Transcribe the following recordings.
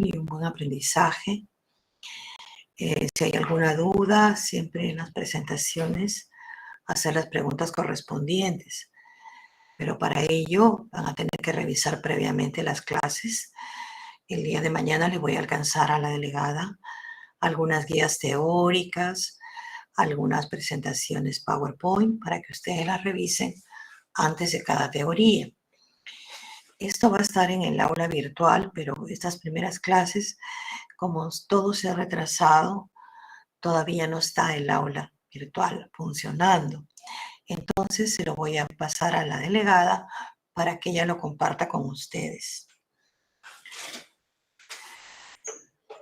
y un buen aprendizaje. Si hay alguna duda, siempre en las presentaciones hacer las preguntas correspondientes. Pero para ello van a tener que revisar previamente las clases. El día de mañana le voy a alcanzar a la delegada algunas guías teóricas, algunas presentaciones PowerPoint para que ustedes las revisen antes de cada teoría. Esto va a estar en el aula virtual, pero estas primeras clases, como todo se ha retrasado, todavía no está el aula virtual funcionando. Entonces se lo voy a pasar a la delegada para que ella lo comparta con ustedes.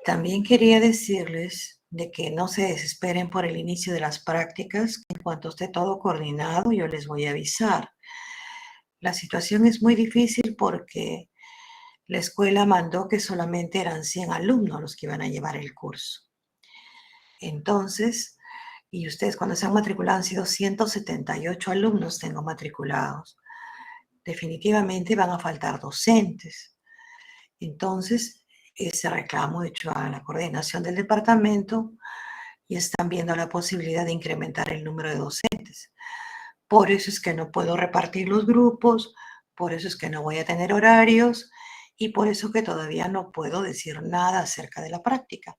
También quería decirles de que no se desesperen por el inicio de las prácticas. En cuanto esté todo coordinado, yo les voy a avisar. La situación es muy difícil porque la escuela mandó que solamente eran 100 alumnos los que iban a llevar el curso. Entonces, y ustedes cuando se han matriculado han sido 178 alumnos tengo matriculados. Definitivamente van a faltar docentes. Entonces, ese reclamo hecho a la coordinación del departamento y están viendo la posibilidad de incrementar el número de docentes. Por eso es que no puedo repartir los grupos, por eso es que no voy a tener horarios y por eso que todavía no puedo decir nada acerca de la práctica,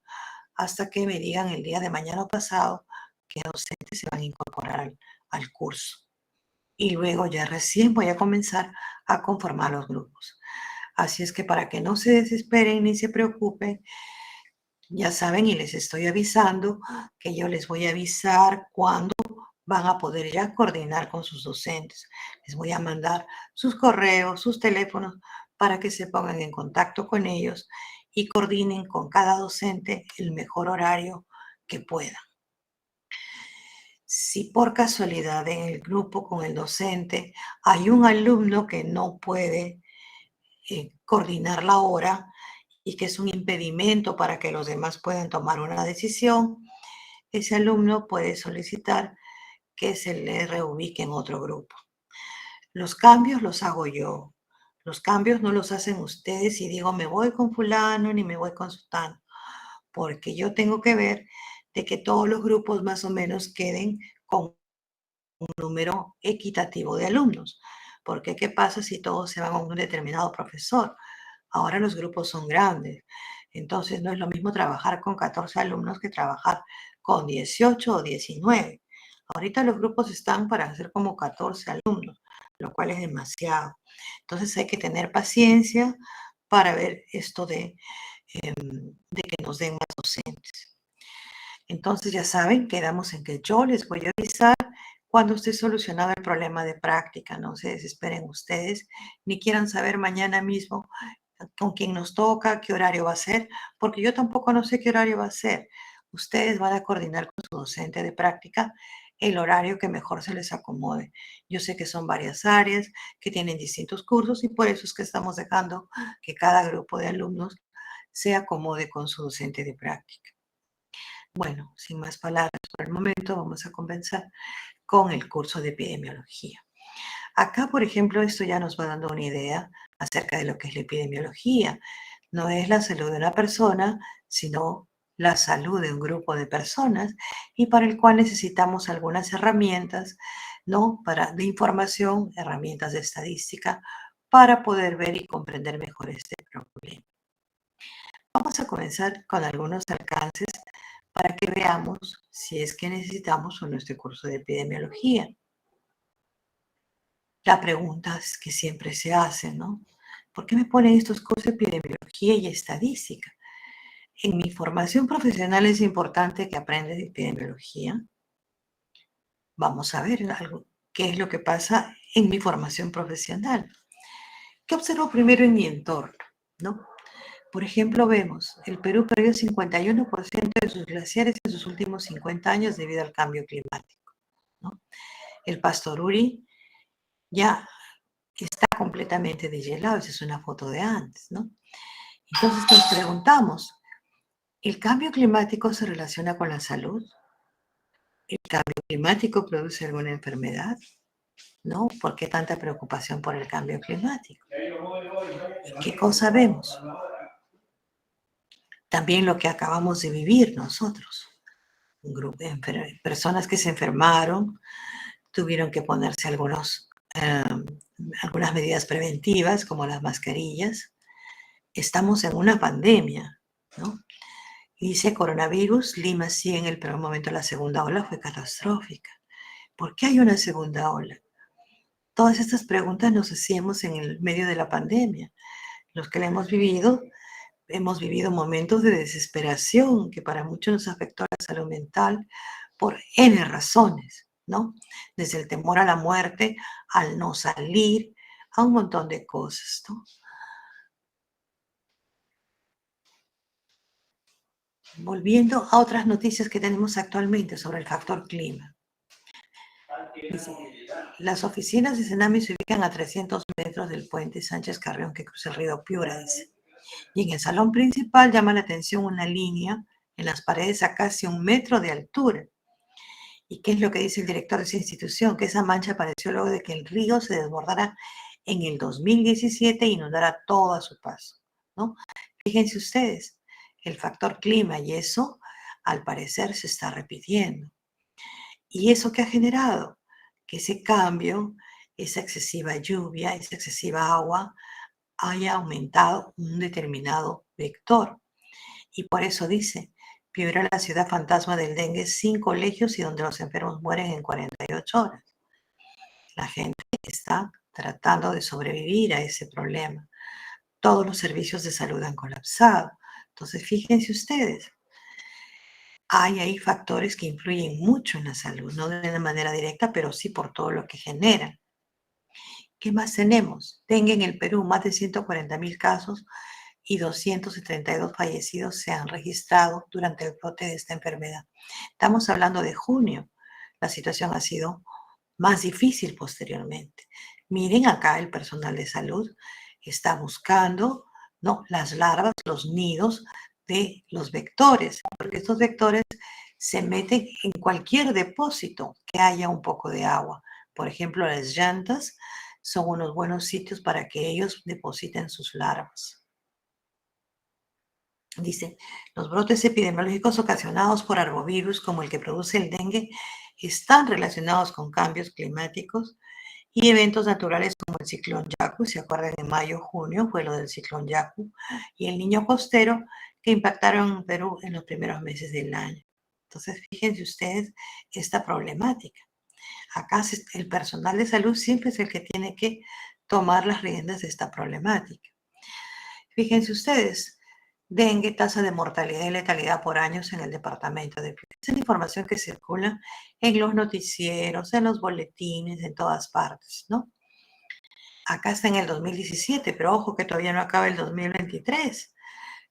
hasta que me digan el día de mañana o pasado qué docentes se van a incorporar al curso. Y luego ya recién voy a comenzar a conformar los grupos. Así es que para que no se desesperen ni se preocupen, ya saben y les estoy avisando que yo les voy a avisar cuándo van a poder ya coordinar con sus docentes. Les voy a mandar sus correos, sus teléfonos para que se pongan en contacto con ellos y coordinen con cada docente el mejor horario que puedan. Si por casualidad en el grupo con el docente hay un alumno que no puede coordinar la hora y que es un impedimento para que los demás puedan tomar una decisión, ese alumno puede solicitar que se le reubique en otro grupo. Los cambios los hago yo. Los cambios no los hacen ustedes y digo me voy con fulano ni me voy con sutano, porque yo tengo que ver de que todos los grupos más o menos queden con un número equitativo de alumnos. Porque ¿qué pasa si todos se van a un determinado profesor? Ahora los grupos son grandes. Entonces no es lo mismo trabajar con 14 alumnos que trabajar con 18 o 19. Ahorita los grupos están para hacer como 14 alumnos, lo cual es demasiado. Entonces hay que tener paciencia para ver esto de que nos den más docentes. Entonces ya saben, quedamos en que yo les voy a avisar cuando esté solucionado el problema de práctica. No se desesperen ustedes, ni quieran saber mañana mismo con quién nos toca, qué horario va a ser, porque yo tampoco no sé qué horario va a ser. Ustedes van a coordinar con su docente de práctica el horario que mejor se les acomode. Yo sé que son varias áreas, que tienen distintos cursos y por eso es que estamos dejando que cada grupo de alumnos se acomode con su docente de práctica. Bueno, sin más palabras por el momento, vamos a comenzar con el curso de epidemiología. Acá, por ejemplo, esto ya nos va dando una idea acerca de lo que es la epidemiología. No es la salud de una persona, sino la salud de un grupo de personas y para el cual necesitamos algunas herramientas, ¿no? De información, herramientas de estadística, para poder ver y comprender mejor este problema. Vamos a comenzar con algunos alcances para que veamos si es que necesitamos o no este curso de epidemiología. La pregunta es que siempre se hace, ¿no? ¿Por qué me ponen estos cursos de epidemiología y estadística? En mi formación profesional es importante que aprendas de epidemiología. Vamos a ver algo, qué es lo que pasa en mi formación profesional. ¿Qué observo primero en mi entorno? ¿No? Por ejemplo, vemos, el Perú perdió 51% de sus glaciares en sus últimos 50 años debido al cambio climático, ¿no? El Pastoruri ya está completamente deshielado, esa es una foto de antes, ¿no? Entonces nos preguntamos, ¿el cambio climático se relaciona con la salud? ¿El cambio climático produce alguna enfermedad? ¿No? ¿Por qué tanta preocupación por el cambio climático? ¿Y qué cosa vemos? también lo que acabamos de vivir nosotros. Un grupo de personas que se enfermaron, tuvieron que ponerse algunas medidas preventivas, como las mascarillas. Estamos en una pandemia, ¿no? Y dice coronavirus, Lima sigue en el peor momento. La segunda ola fue catastrófica. ¿Por qué hay una segunda ola? Todas estas preguntas nos hacíamos en el medio de la pandemia. Los que la hemos vivido momentos de desesperación que para muchos nos afectó la salud mental por N razones, ¿no? Desde el temor a la muerte, al no salir, a un montón de cosas, ¿no? Volviendo a otras noticias que tenemos actualmente sobre el factor clima. Dice, las oficinas de Senami se ubican a 300 metros del puente Sánchez Carrión que cruza el río Piura, dice. Y en el salón principal llama la atención una línea en las paredes a casi 1 metro de altura. ¿Y qué es lo que dice el director de esa institución? Que esa mancha apareció luego de que el río se desbordara en el 2017 e inundara todo a su paso, ¿no? Fíjense ustedes, el factor clima y eso, al parecer, se está repitiendo. ¿Y eso qué ha generado? Que ese cambio, esa excesiva lluvia, esa excesiva agua, haya aumentado un determinado vector. Y por eso dice, Piura, la ciudad fantasma del dengue, sin colegios y donde los enfermos mueren en 48 horas. La gente está tratando de sobrevivir a ese problema. Todos los servicios de salud han colapsado. Entonces, fíjense ustedes, hay ahí factores que influyen mucho en la salud, no de una manera directa, pero sí por todo lo que generan. ¿Qué más tenemos? Dengue en el Perú, más de 140.000 casos y 232 fallecidos se han registrado durante el brote de esta enfermedad. Estamos hablando de junio. La situación ha sido más difícil posteriormente. Miren acá el personal de salud está buscando, ¿no?, las larvas, los nidos de los vectores, porque estos vectores se meten en cualquier depósito que haya un poco de agua. Por ejemplo, las llantas son unos buenos sitios para que ellos depositen sus larvas. Dice, los brotes epidemiológicos ocasionados por arbovirus como el que produce el dengue están relacionados con cambios climáticos y eventos naturales como el ciclón Yaku. ¿Se acuerdan? En mayo, junio fue lo del ciclón Yaku y el niño costero que impactaron en Perú en los primeros meses del año. Entonces, fíjense ustedes esta problemática. Acá el personal de salud siempre es el que tiene que tomar las riendas de esta problemática. Fíjense ustedes, dengue, tasa de mortalidad y letalidad por años en el departamento de Piura. Esa es la información que circula en los noticieros, en los boletines, en todas partes, ¿no? Acá está en el 2017, pero ojo que todavía no acaba el 2023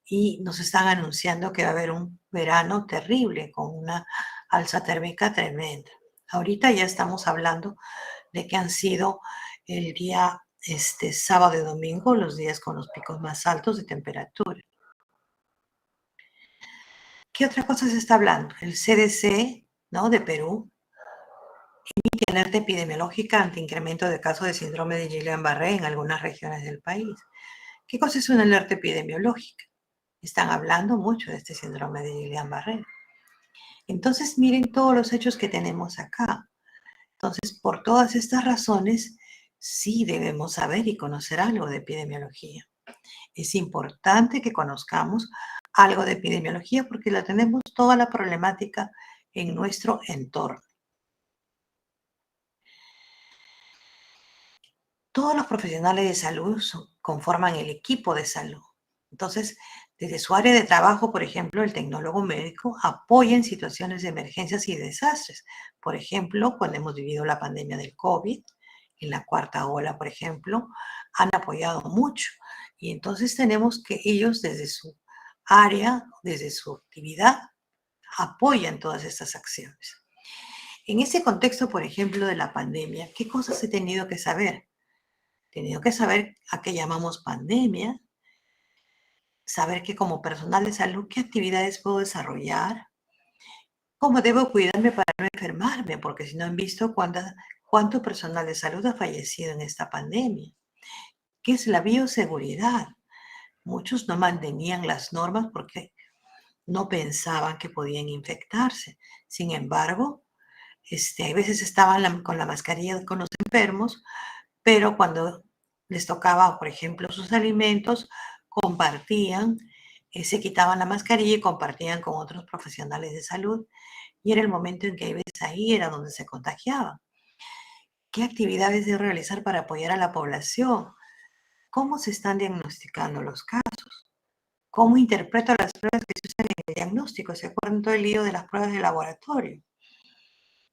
y nos están anunciando que va a haber un verano terrible con una alza térmica tremenda. Ahorita ya estamos hablando de que han sido el día sábado y domingo los días con los picos más altos de temperatura. ¿Qué otra cosa se está hablando? El CDC, ¿no?, de Perú emite alerta epidemiológica ante incremento de casos de síndrome de Guillain-Barré en algunas regiones del país. ¿Qué cosa es una alerta epidemiológica? Están hablando mucho de este síndrome de Guillain-Barré. Entonces, miren todos los hechos que tenemos acá. Entonces, por todas estas razones, sí debemos saber y conocer algo de epidemiología. Es importante que conozcamos algo de epidemiología porque la tenemos toda la problemática en nuestro entorno. Todos los profesionales de salud conforman el equipo de salud. Entonces, desde su área de trabajo, por ejemplo, el tecnólogo médico apoya en situaciones de emergencias y desastres. Por ejemplo, cuando hemos vivido la pandemia del COVID, en la cuarta ola, por ejemplo, han apoyado mucho. Y entonces tenemos que ellos desde su área, desde su actividad, apoyan todas estas acciones. En ese contexto, por ejemplo, de la pandemia, ¿qué cosas he tenido que saber? He tenido que saber a qué llamamos pandemia, saber que como personal de salud, qué actividades puedo desarrollar, cómo debo cuidarme para no enfermarme, porque si no han visto cuánto personal de salud ha fallecido en esta pandemia. ¿Qué es la bioseguridad? Muchos no mantenían las normas porque no pensaban que podían infectarse. Sin embargo, hay veces estaban con la mascarilla con los enfermos, pero cuando les tocaba, por ejemplo, sus alimentos, compartían, se quitaban la mascarilla y compartían con otros profesionales de salud. Y era el momento en que a veces ahí era donde se contagiaban. ¿Qué actividades debe realizar para apoyar a la población? ¿Cómo se están diagnosticando los casos? ¿Cómo interpreto las pruebas que se usan en el diagnóstico? ¿Se acuerdan todo el lío de las pruebas de laboratorio?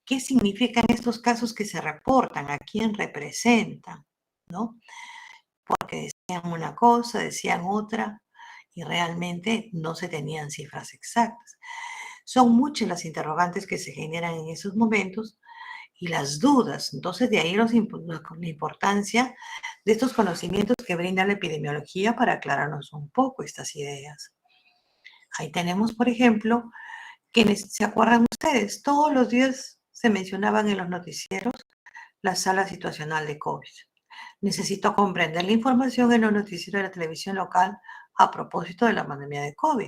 ¿Qué significan estos casos que se reportan? ¿A quién representan? ¿No? Porque decían una cosa, decían otra y realmente no se tenían cifras exactas. Son muchas las interrogantes que se generan en esos momentos y las dudas. Entonces, de ahí la importancia de estos conocimientos que brinda la epidemiología para aclararnos un poco estas ideas. Ahí tenemos, por ejemplo, quienes se acuerdan ustedes, todos los días se mencionaban en los noticieros la sala situacional de COVID. Necesito comprender la información en los noticieros de la televisión local a propósito de la pandemia de COVID,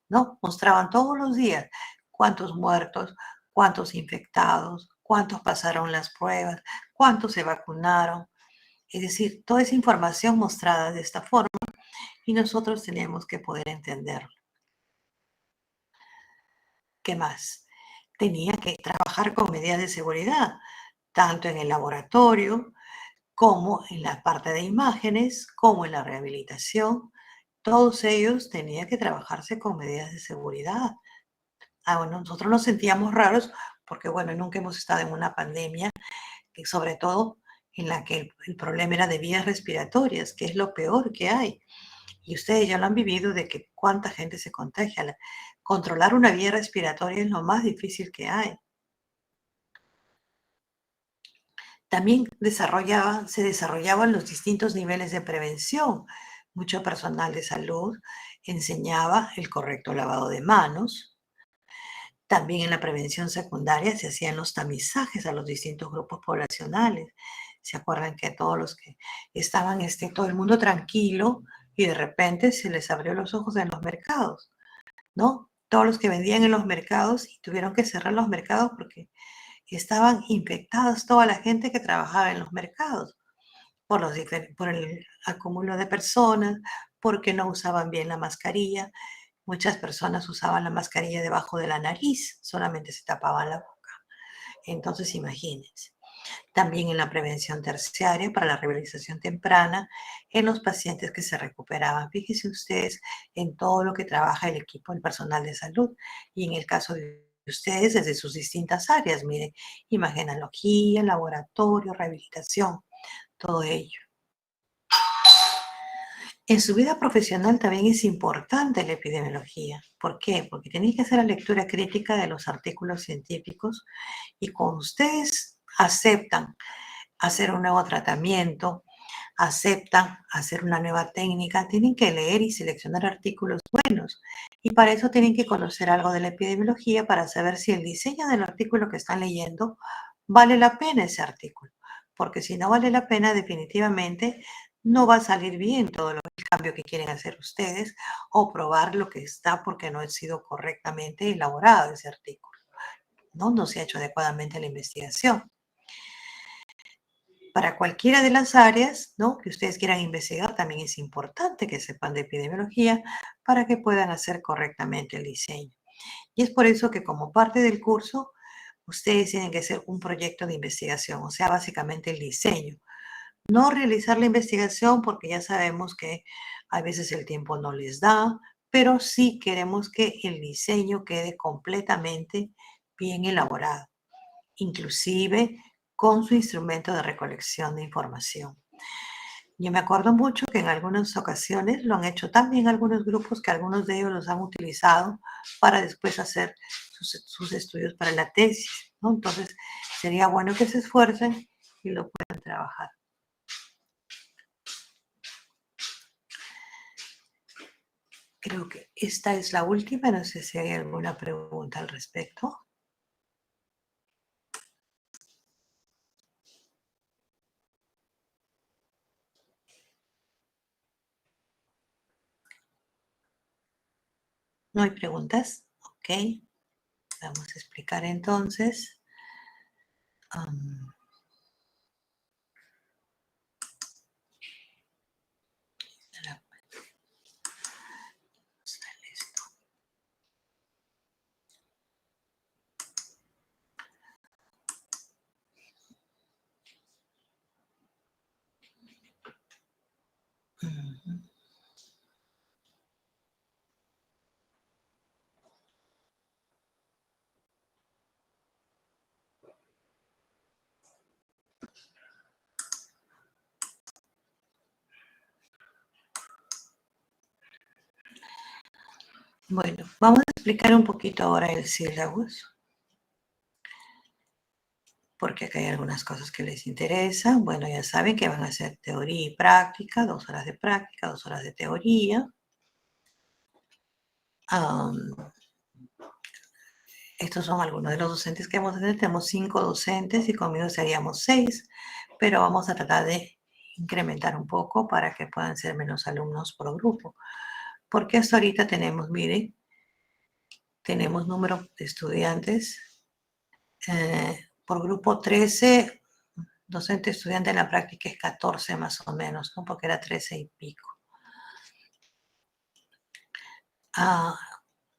¿no? Mostraban todos los días cuántos muertos, cuántos infectados, cuántos pasaron las pruebas, cuántos se vacunaron. Es decir, toda esa información mostrada de esta forma y nosotros teníamos que poder entenderlo. ¿Qué más? Tenía que trabajar con medidas de seguridad, tanto en el laboratorio como en la parte de imágenes, como en la rehabilitación. Todos ellos tenían que trabajarse con medidas de seguridad. Bueno, nosotros nos sentíamos raros porque, bueno, nunca hemos estado en una pandemia, que sobre todo en la que el problema era de vías respiratorias, que es lo peor que hay. Y ustedes ya lo han vivido de que cuánta gente se contagia. Controlar una vía respiratoria es lo más difícil que hay. También se desarrollaban los distintos niveles de prevención. Mucho personal de salud enseñaba el correcto lavado de manos. También en la prevención secundaria se hacían los tamizajes a los distintos grupos poblacionales. ¿Se acuerdan que todos los que estaban, todo el mundo tranquilo y de repente se les abrió los ojos en los mercados, ¿no? Todos los que vendían en los mercados y tuvieron que cerrar los mercados porque estaban infectadas toda la gente que trabajaba en los mercados por el acúmulo de personas, porque no usaban bien la mascarilla. Muchas personas usaban la mascarilla debajo de la nariz, solamente se tapaban la boca. Entonces, imagínense. También en la prevención terciaria para la rehabilitación temprana en los pacientes que se recuperaban. Fíjense ustedes en todo lo que trabaja el equipo, el personal de salud. Y en el caso de ustedes, desde sus distintas áreas, miren, imagenología, laboratorio, rehabilitación, todo ello. En su vida profesional también es importante la epidemiología. ¿Por qué? Porque tenéis que hacer la lectura crítica de los artículos científicos y cuando ustedes aceptan hacer un nuevo tratamiento, aceptan hacer una nueva técnica, tienen que leer y seleccionar artículos buenos. Y para eso tienen que conocer algo de la epidemiología para saber si el diseño del artículo que están leyendo vale la pena ese artículo. Porque si no vale la pena, definitivamente no va a salir bien todo el cambio que quieren hacer ustedes o probar lo que está porque no ha sido correctamente elaborado ese artículo. No se ha hecho adecuadamente la investigación. Para cualquiera de las áreas, ¿no?, que ustedes quieran investigar, también es importante que sepan de epidemiología para que puedan hacer correctamente el diseño. Y es por eso que como parte del curso, ustedes tienen que hacer un proyecto de investigación, o sea, básicamente el diseño. No realizar la investigación porque ya sabemos que a veces el tiempo no les da, pero sí queremos que el diseño quede completamente bien elaborado, inclusive con su instrumento de recolección de información. Yo me acuerdo mucho que en algunas ocasiones lo han hecho también algunos grupos que algunos de ellos los han utilizado para después hacer sus estudios para la tesis, ¿no? Entonces, sería bueno que se esfuercen y lo puedan trabajar. Creo que esta es la última, no sé si hay alguna pregunta al respecto. ¿No hay preguntas? Ok. Vamos a explicar entonces. Ujú. Bueno, vamos a explicar un poquito ahora el sílabus, porque acá hay algunas cosas que les interesan. Bueno, ya saben que van a ser teoría y práctica, 2 horas de práctica, 2 horas de teoría. Estos son algunos de los docentes que vamos a tener. Tenemos 5 docentes y conmigo seríamos 6, pero vamos a tratar de incrementar un poco para que puedan ser menos alumnos por grupo. Porque hasta ahorita tenemos, miren, tenemos número de estudiantes por grupo 13, docente estudiante en la práctica es 14 más o menos, ¿no? Porque era 13 y pico.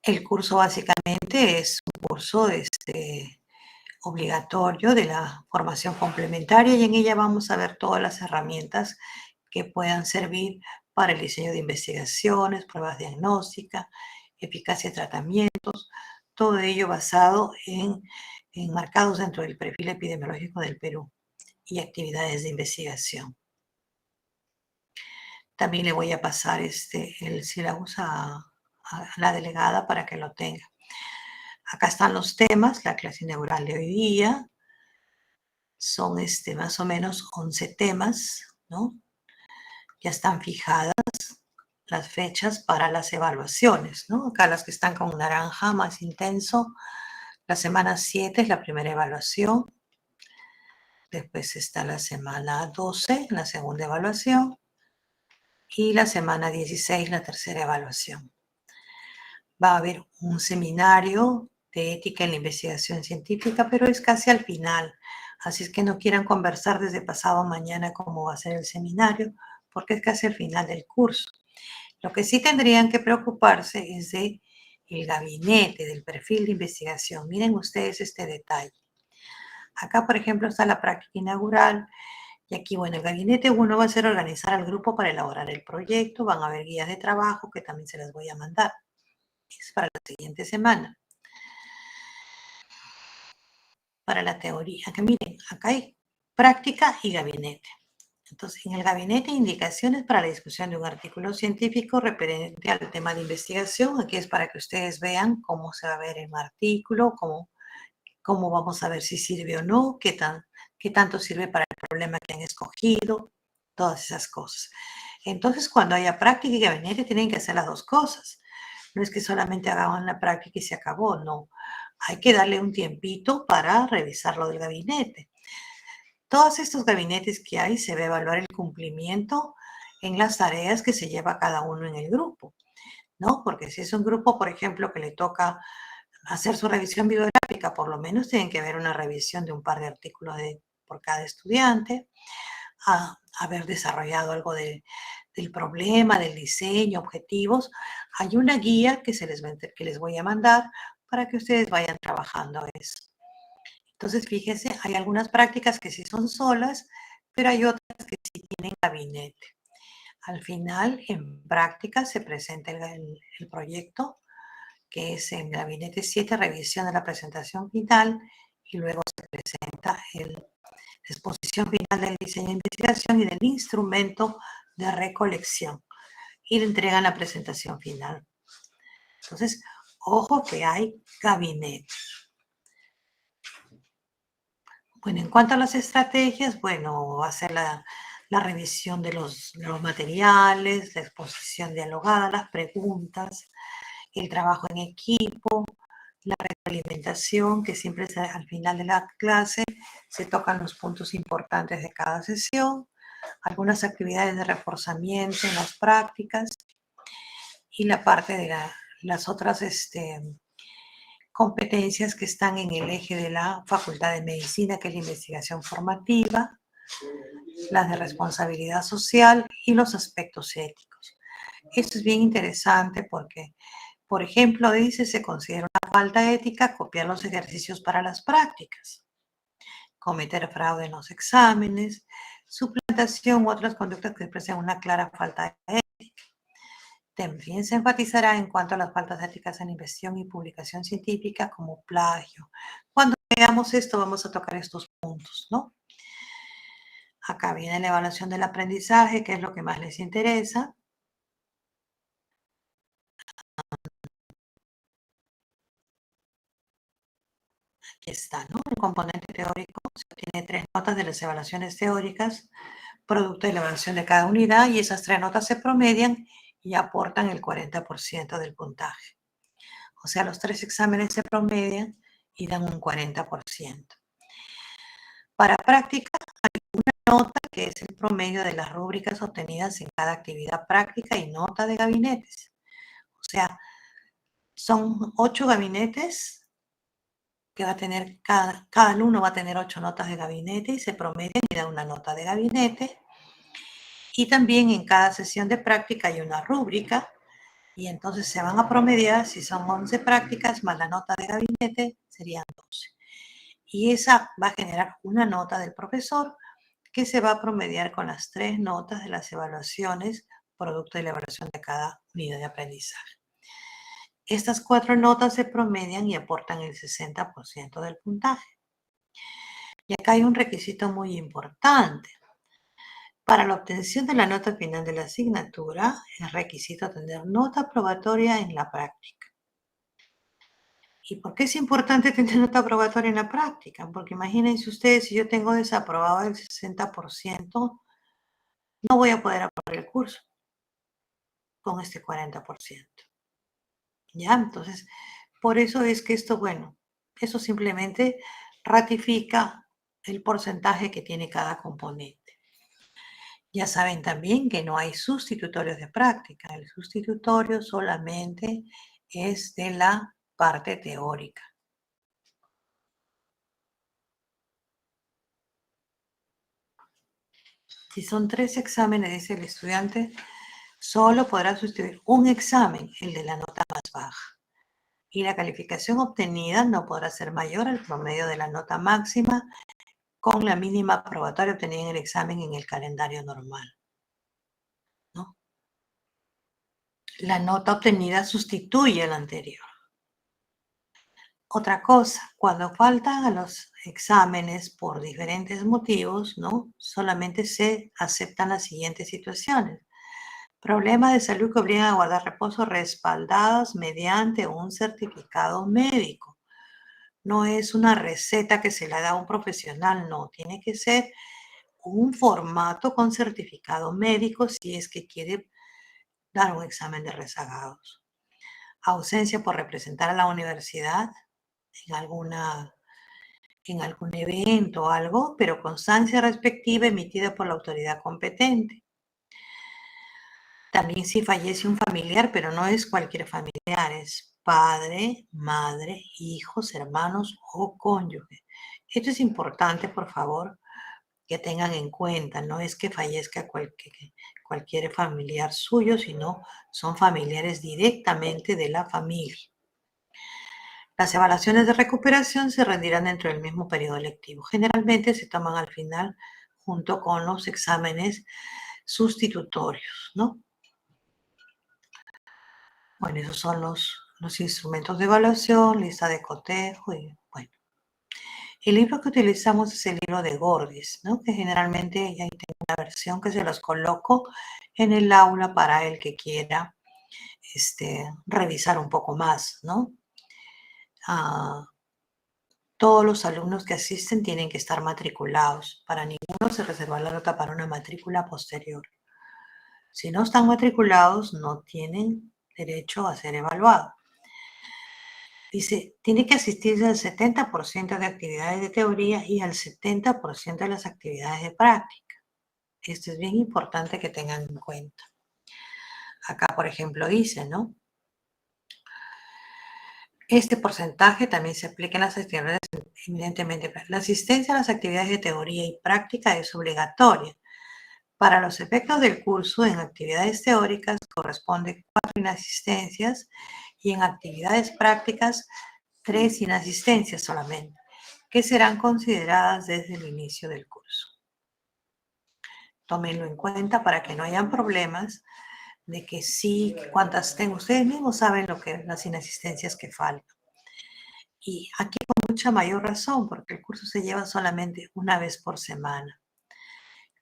El curso básicamente es un curso obligatorio de la formación complementaria y en ella vamos a ver todas las herramientas que puedan servir para el diseño de investigaciones, pruebas diagnósticas, eficacia de tratamientos, todo ello basado en enmarcados dentro del perfil epidemiológico del Perú y actividades de investigación. También le voy a pasar el sílabus a la delegada para que lo tenga. Acá están los temas, la clase inaugural de hoy día. Son más o menos 11 temas, ¿no? Ya están fijadas las fechas para las evaluaciones, ¿no? Acá las que están con naranja más intenso. La semana 7 es la primera evaluación. Después está la semana 12, la segunda evaluación. Y la semana 16, la tercera evaluación. Va a haber un seminario de ética en la investigación científica, pero es casi al final. Así es que no quieran conversar desde pasado mañana cómo va a ser el seminario, porque es casi al final del curso. Lo que sí tendrían que preocuparse es de el gabinete, del perfil de investigación. Miren ustedes este detalle. Acá, por ejemplo, está la práctica inaugural. Y aquí, bueno, el gabinete 1 va a ser organizar al grupo para elaborar el proyecto. Van a haber guías de trabajo que también se las voy a mandar. Es para la siguiente semana. Para la teoría, que miren, acá hay práctica y gabinete. Entonces, en el gabinete, indicaciones para la discusión de un artículo científico referente al tema de investigación. Aquí es para que ustedes vean cómo se va a ver el artículo, cómo vamos a ver si sirve o no, qué tanto sirve para el problema que han escogido, todas esas cosas. Entonces, cuando haya práctica y gabinete, tienen que hacer las dos cosas. No es que solamente hagan la práctica y se acabó, no. Hay que darle un tiempito para revisar lo del gabinete. Todos estos gabinetes que hay se va a evaluar el cumplimiento en las tareas que se lleva cada uno en el grupo, ¿no? Porque si es un grupo, por ejemplo, que le toca hacer su revisión bibliográfica, por lo menos tienen que ver una revisión de un par de artículos por cada estudiante, haber desarrollado algo del problema, del diseño, objetivos. Hay una guía que les voy a mandar para que ustedes vayan trabajando eso. Entonces, fíjese, hay algunas prácticas que sí son solas, pero hay otras que sí tienen gabinete. Al final, en práctica, se presenta el proyecto, que es en gabinete 7, revisión de la presentación final, y luego se presenta la exposición final del diseño de investigación y del instrumento de recolección, y le entregan la presentación final. Entonces, ojo que hay gabinete. Bueno, en cuanto a las estrategias, bueno, va a ser la revisión de los materiales, la exposición dialogada, las preguntas, el trabajo en equipo, la retroalimentación, que siempre es al final de la clase, se tocan los puntos importantes de cada sesión, algunas actividades de reforzamiento en las prácticas y la parte de las otras competencias que están en el eje de la Facultad de Medicina, que es la investigación formativa, las de responsabilidad social y los aspectos éticos. Esto es bien interesante porque, por ejemplo, dice, se considera una falta ética copiar los ejercicios para las prácticas, cometer fraude en los exámenes, suplantación u otras conductas que expresen una clara falta ética. También se enfatizará en cuanto a las faltas éticas en investigación y publicación científica como plagio. Cuando veamos esto vamos a tocar estos puntos, ¿no? Acá viene la evaluación del aprendizaje, que es lo que más les interesa. Aquí está, ¿no? El componente teórico se obtiene 3 notas de las evaluaciones teóricas, producto de la evaluación de cada unidad, y esas 3 notas se promedian y aportan el 40% del puntaje. O sea, los 3 exámenes se promedian y dan un 40%. Para práctica, hay una nota que es el promedio de las rúbricas obtenidas en cada actividad práctica y nota de gabinetes. O sea, son 8 gabinetes que va a tener, cada alumno va a tener 8 notas de gabinete y se promedian y dan una nota de gabinete. Y también en cada sesión de práctica hay una rúbrica y entonces se van a promediar, si son 11 prácticas más la nota de gabinete, serían 12. Y esa va a generar una nota del profesor que se va a promediar con las 3 notas de las evaluaciones, producto de la evaluación de cada unidad de aprendizaje. Estas 4 notas se promedian y aportan el 60% del puntaje. Y acá hay un requisito muy importante. Para la obtención de la nota final de la asignatura, es requisito tener nota aprobatoria en la práctica. ¿Y por qué es importante tener nota aprobatoria en la práctica? Porque imagínense ustedes, si yo tengo desaprobado el 60%, no voy a poder aprobar el curso con este 40%. ¿Ya? Entonces, por eso es que esto, bueno, eso simplemente ratifica el porcentaje que tiene cada componente. Ya saben también que no hay sustitutorios de práctica. El sustitutorio solamente es de la parte teórica. Si son 3 exámenes, dice el estudiante, solo podrá sustituir un examen, el de la nota más baja. Y la calificación obtenida no podrá ser mayor al promedio de la nota máxima con la mínima aprobatoria obtenida en el examen en el calendario normal, ¿no? La nota obtenida sustituye a la anterior. Otra cosa, cuando faltan a los exámenes por diferentes motivos, ¿no? Solamente se aceptan las siguientes situaciones. Problemas de salud que obligan a guardar reposo respaldados mediante un certificado médico. No es una receta que se la da a un profesional, no. Tiene que ser un formato con certificado médico si es que quiere dar un examen de rezagados. Ausencia por representar a la universidad en algún evento o algo, pero constancia respectiva emitida por la autoridad competente. También si fallece un familiar, pero no es cualquier familiar, es padre, madre, hijos, hermanos o cónyuge. Esto es importante, por favor, que tengan en cuenta. No es que fallezca cualquier familiar suyo, sino son familiares directamente de la familia. Las evaluaciones de recuperación se rendirán dentro del mismo periodo lectivo. Generalmente se toman al final junto con los exámenes sustitutorios, ¿no? Bueno, esos son los instrumentos de evaluación, lista de cotejo y bueno. El libro que utilizamos es el libro de Gordis, ¿no? Que generalmente ya tengo una versión que se los coloco en el aula para el que quiera revisar un poco más, ¿no? Todos los alumnos que asisten tienen que estar matriculados. Para ninguno se reserva la nota para una matrícula posterior. Si no están matriculados, no tienen derecho a ser evaluados. Dice, tiene que asistirse al 70% de actividades de teoría y al 70% de las actividades de práctica. Esto es bien importante que tengan en cuenta. Acá, por ejemplo, dice, ¿no? Este porcentaje también se aplica en las actividades, evidentemente. La asistencia a las actividades de teoría y práctica es obligatoria. Para los efectos del curso, en actividades teóricas corresponde 4 inasistencias y en actividades prácticas 3 inasistencias solamente, que serán consideradas desde el inicio del curso. Tómenlo en cuenta para que no hayan problemas de que sí, cuántas tengo. Ustedes mismos saben lo que las inasistencias que faltan. Y aquí con mucha mayor razón, porque el curso se lleva solamente una vez por semana.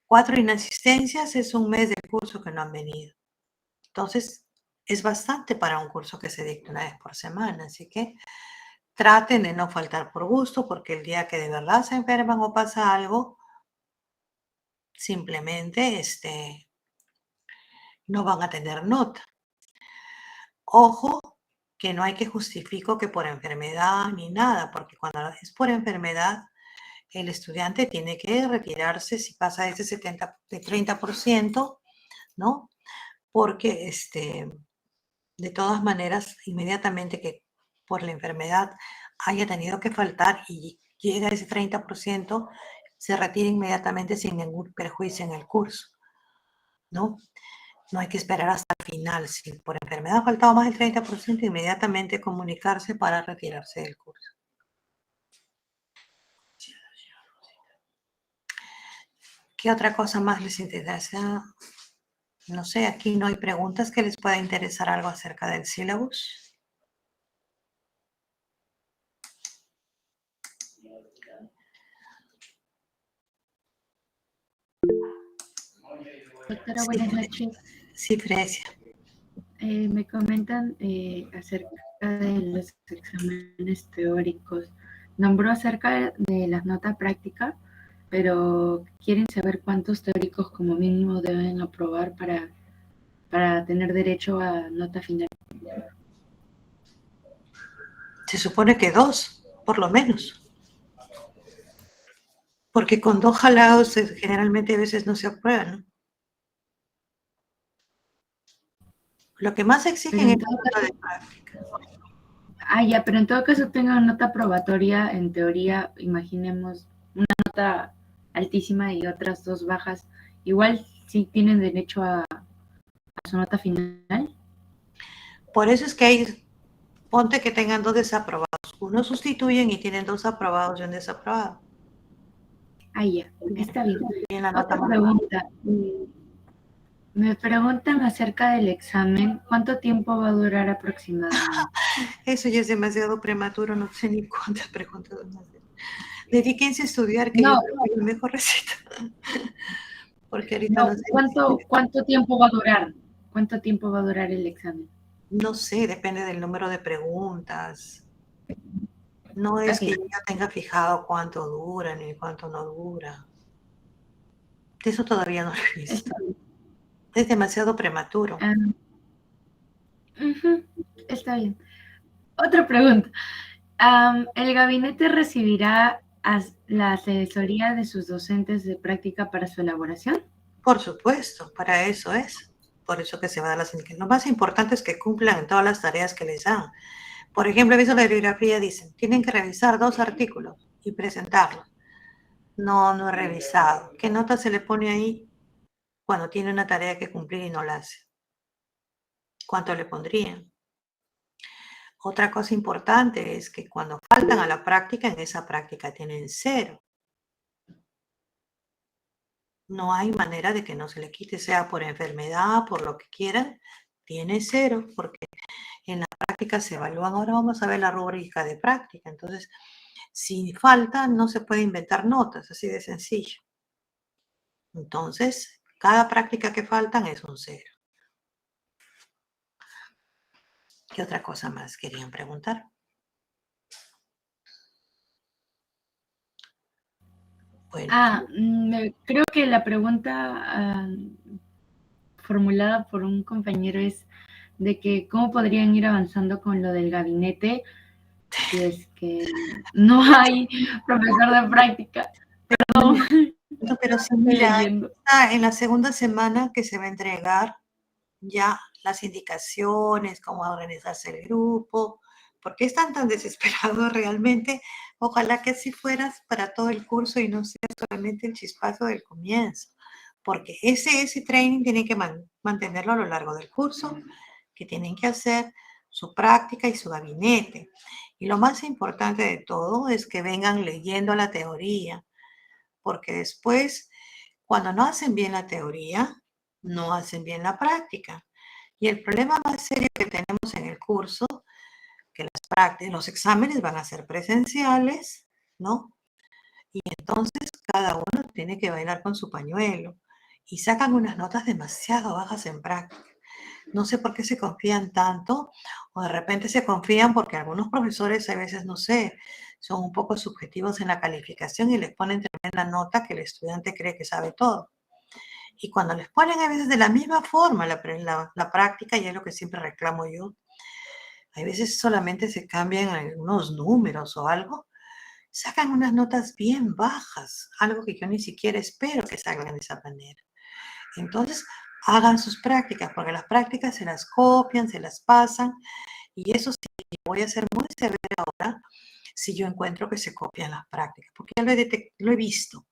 4 inasistencias es un mes del curso que no han venido. Entonces, es bastante para un curso que se dicta una vez por semana. Así que traten de no faltar por gusto, porque el día que de verdad se enferman o pasa algo, simplemente no van a tener nota. Ojo, que no hay que justificar que por enfermedad ni nada, porque cuando es por enfermedad, el estudiante tiene que retirarse si pasa ese 30%, ¿no? Porque de todas maneras, inmediatamente que por la enfermedad haya tenido que faltar y llega ese 30%, se retira inmediatamente sin ningún perjuicio en el curso, ¿no? No hay que esperar hasta el final. Si por enfermedad ha faltado más del 30%, inmediatamente comunicarse para retirarse del curso. ¿Qué otra cosa más les interesa? No sé, aquí no hay preguntas que les pueda interesar algo acerca del syllabus. Doctora, buenas noches. Sí, Frecia. Me comentan acerca de los exámenes teóricos. Nombró acerca de las notas prácticas, pero quieren saber cuántos teóricos como mínimo deben aprobar para tener derecho a nota final. Se supone que 2, por lo menos. Porque con 2 jalados generalmente a veces no se aprueban, ¿no? Lo que más exigen es la nota de práctica. Ya, pero en todo caso tengan nota probatoria, en teoría, imaginemos una nota altísima y otras 2 bajas, igual sí tienen derecho a su nota final. Por eso es que hay, ponte que tengan 2 desaprobados. Uno sustituyen y tienen 2 aprobados y un desaprobado. Ya, está bien. Bien, la nota Otra pregunta. Me preguntan acerca del examen, ¿cuánto tiempo va a durar aproximadamente? Eso ya es demasiado prematuro, no sé ni cuántas preguntas van a hacer. Dedíquense a estudiar, que No, yo creo que es la mejor receta. Porque ahorita no, no sé. ¿cuánto tiempo va a durar? ¿Cuánto tiempo va a durar el examen? No sé, depende del número de preguntas. No es que yo tenga fijado cuánto dura ni cuánto no dura. Eso todavía no lo he visto. Es demasiado prematuro. Está bien. Otra pregunta. ¿El gabinete recibirá la asesoría de sus docentes de práctica para su elaboración? Por supuesto, para eso es. Por eso que se va a dar las indicaciones. Lo más importante es que cumplan en todas las tareas que les dan. Por ejemplo, aviso de bibliografía dicen, tienen que revisar 2 artículos y presentarlos. No he revisado. ¿Qué nota se le pone ahí cuando tiene una tarea que cumplir y no la hace? ¿Cuánto le pondrían? Otra cosa importante es que cuando faltan a la práctica, en esa práctica tienen 0. No hay manera de que no se le quite, sea por enfermedad, por lo que quieran, tiene 0, porque en la práctica se evalúan. Ahora vamos a ver la rúbrica de práctica. Entonces, si falta, no se puede inventar notas, así de sencillo. Entonces, cada práctica que faltan es un 0. ¿Qué otra cosa más querían preguntar? Bueno. Creo que la pregunta formulada por un compañero es de que cómo podrían ir avanzando con lo del gabinete si es que no hay profesor de práctica. Perdón, Pero sí, estoy mira, leyendo. en la segunda semana que se va a entregar ya las indicaciones, cómo organizarse el grupo, por qué están tan desesperados realmente? Ojalá que así fueras para todo el curso y no sea solamente el chispazo del comienzo, porque ese training tienen que mantenerlo a lo largo del curso, que tienen que hacer su práctica y su gabinete. Y lo más importante de todo es que vengan leyendo la teoría, porque después, cuando no hacen bien la teoría, no hacen bien la práctica. Y el problema más serio que tenemos en el curso, que los exámenes van a ser presenciales, ¿no? Y entonces cada uno tiene que bailar con su pañuelo y sacan unas notas demasiado bajas en práctica. No sé por qué se confían tanto, o de repente se confían porque algunos profesores a veces, no sé, son un poco subjetivos en la calificación y les ponen tremenda nota que el estudiante cree que sabe todo. Y cuando les ponen a veces de la misma forma la práctica, y es lo que siempre reclamo yo, a veces solamente se cambian algunos números o algo, sacan unas notas bien bajas, algo que yo ni siquiera espero que salgan de esa manera. Entonces, hagan sus prácticas, porque las prácticas se las copian, se las pasan, y eso sí, voy a ser muy severa ahora si yo encuentro que se copian las prácticas, porque ya lo he visto.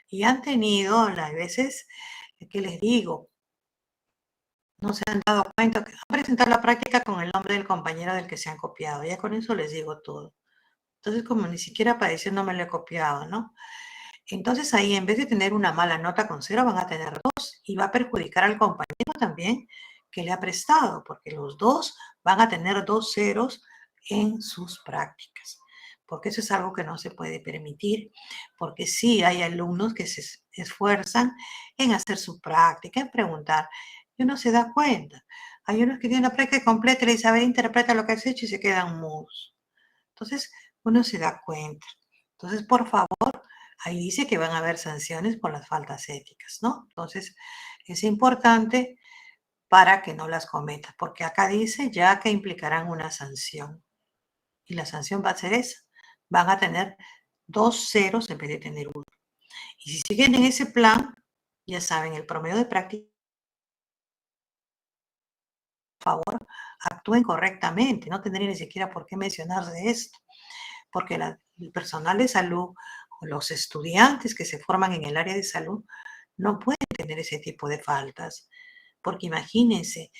Y han tenido, a veces, que les digo, no se han dado cuenta que han presentado la práctica con el nombre del compañero del que se han copiado. Ya con eso les digo todo. Entonces, como ni siquiera para decir no me lo he copiado, ¿no? Entonces ahí en vez de tener una mala nota con 0 van a tener 2 y va a perjudicar al compañero también que le ha prestado, porque los dos van a tener 2 ceros en sus prácticas, porque eso es algo que no se puede permitir, porque sí hay alumnos que se esfuerzan en hacer su práctica, en preguntar, y uno se da cuenta. Hay unos que tienen la práctica completa y le dicen, a ver, interpreta lo que has hecho y se quedan mudos. Entonces uno se da cuenta. Entonces, por favor, ahí dice que van a haber sanciones por las faltas éticas, ¿no? Entonces, es importante para que no las cometas, porque acá dice ya que implicarán una sanción. Y la sanción va a ser esa. Van a tener 2 ceros en vez de tener 1. Y si siguen en ese plan, ya saben, el promedio de práctica, por favor, actúen correctamente. No tendría ni siquiera por qué mencionarse esto, porque el personal de salud o los estudiantes que se forman en el área de salud no pueden tener ese tipo de faltas, porque imagínense,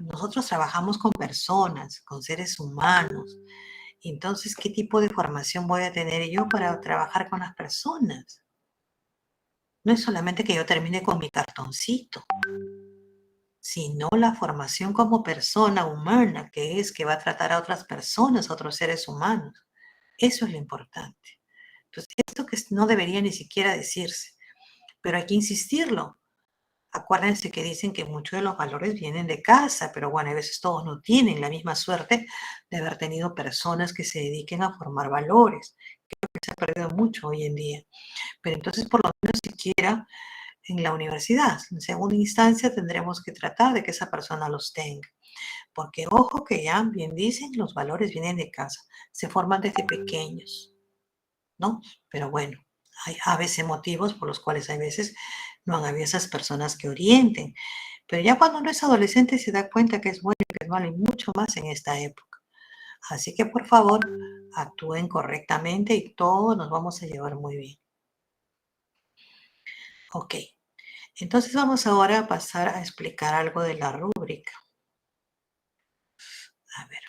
nosotros trabajamos con personas, con seres humanos, entonces, ¿qué tipo de formación voy a tener yo para trabajar con las personas? No es solamente que yo termine con mi cartoncito, sino la formación como persona humana, que es que va a tratar a otras personas, a otros seres humanos. Eso es lo importante. Entonces, esto que no debería ni siquiera decirse, pero hay que insistirlo. Acuérdense que dicen que muchos de los valores vienen de casa, pero bueno, a veces todos no tienen la misma suerte de haber tenido personas que se dediquen a formar valores. Creo que se ha perdido mucho hoy en día. Pero entonces, por lo menos siquiera en la universidad, en segunda instancia, tendremos que tratar de que esa persona los tenga. Porque ojo que ya bien dicen, los valores vienen de casa, se forman desde pequeños, ¿no? Pero bueno, hay a veces motivos por los cuales hay veces no han habido esas personas que orienten. Pero ya cuando uno es adolescente se da cuenta que es bueno y que es malo y mucho más en esta época. Así que por favor, actúen correctamente y todos nos vamos a llevar muy bien. Ok, entonces vamos ahora a pasar a explicar algo de la rúbrica. A ver.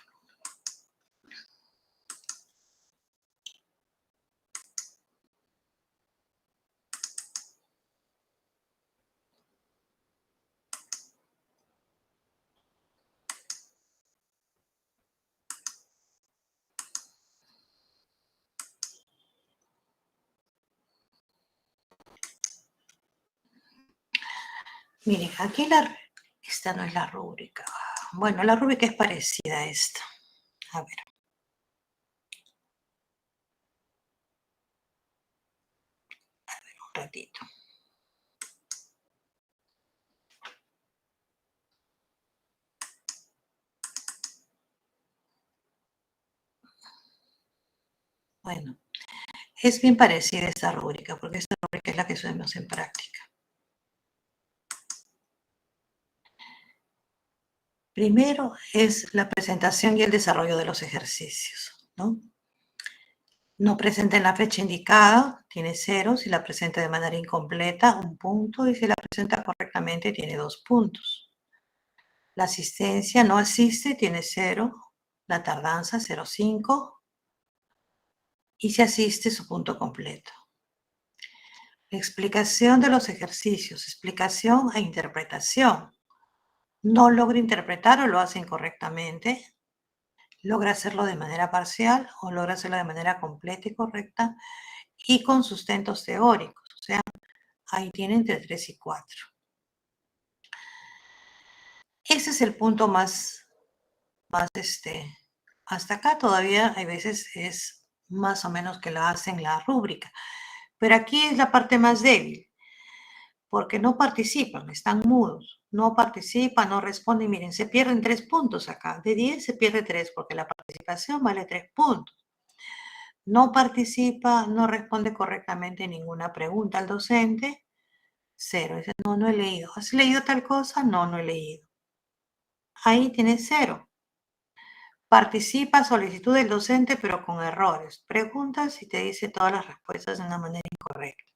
Miren, aquí esta no es la rúbrica. Bueno, la rúbrica es parecida a esta. A ver. Un ratito. Bueno, es bien parecida esta rúbrica, porque esta rúbrica es la que usamos en práctica. Primero es la presentación y el desarrollo de los ejercicios, ¿no? No presenta en la fecha indicada, tiene 0. Si la presenta de manera incompleta, 1 punto. Y si la presenta correctamente, tiene 2 puntos. La asistencia no asiste, tiene 0. La tardanza, 0,5. Y si asiste, su punto completo. Explicación de los ejercicios, explicación e interpretación. No logra interpretar o lo hace incorrectamente. Logra hacerlo de manera parcial o logra hacerlo de manera completa y correcta y con sustentos teóricos. O sea, ahí tiene entre 3 y 4. Ese es el punto más hasta acá todavía hay veces es más o menos que la hacen la rúbrica. Pero aquí es la parte más débil, porque no participan, están mudos, no participan, no responden. Miren, se pierden 3 puntos acá. De 10 se pierde 3 porque la participación vale 3 puntos. No participa, no responde correctamente ninguna pregunta al docente, 0. Dice, no, no he leído. ¿Has leído tal cosa? No, no he leído. Ahí tienes 0. Participa, solicitud del docente, pero con errores. Preguntas y te dice todas las respuestas de una manera incorrecta.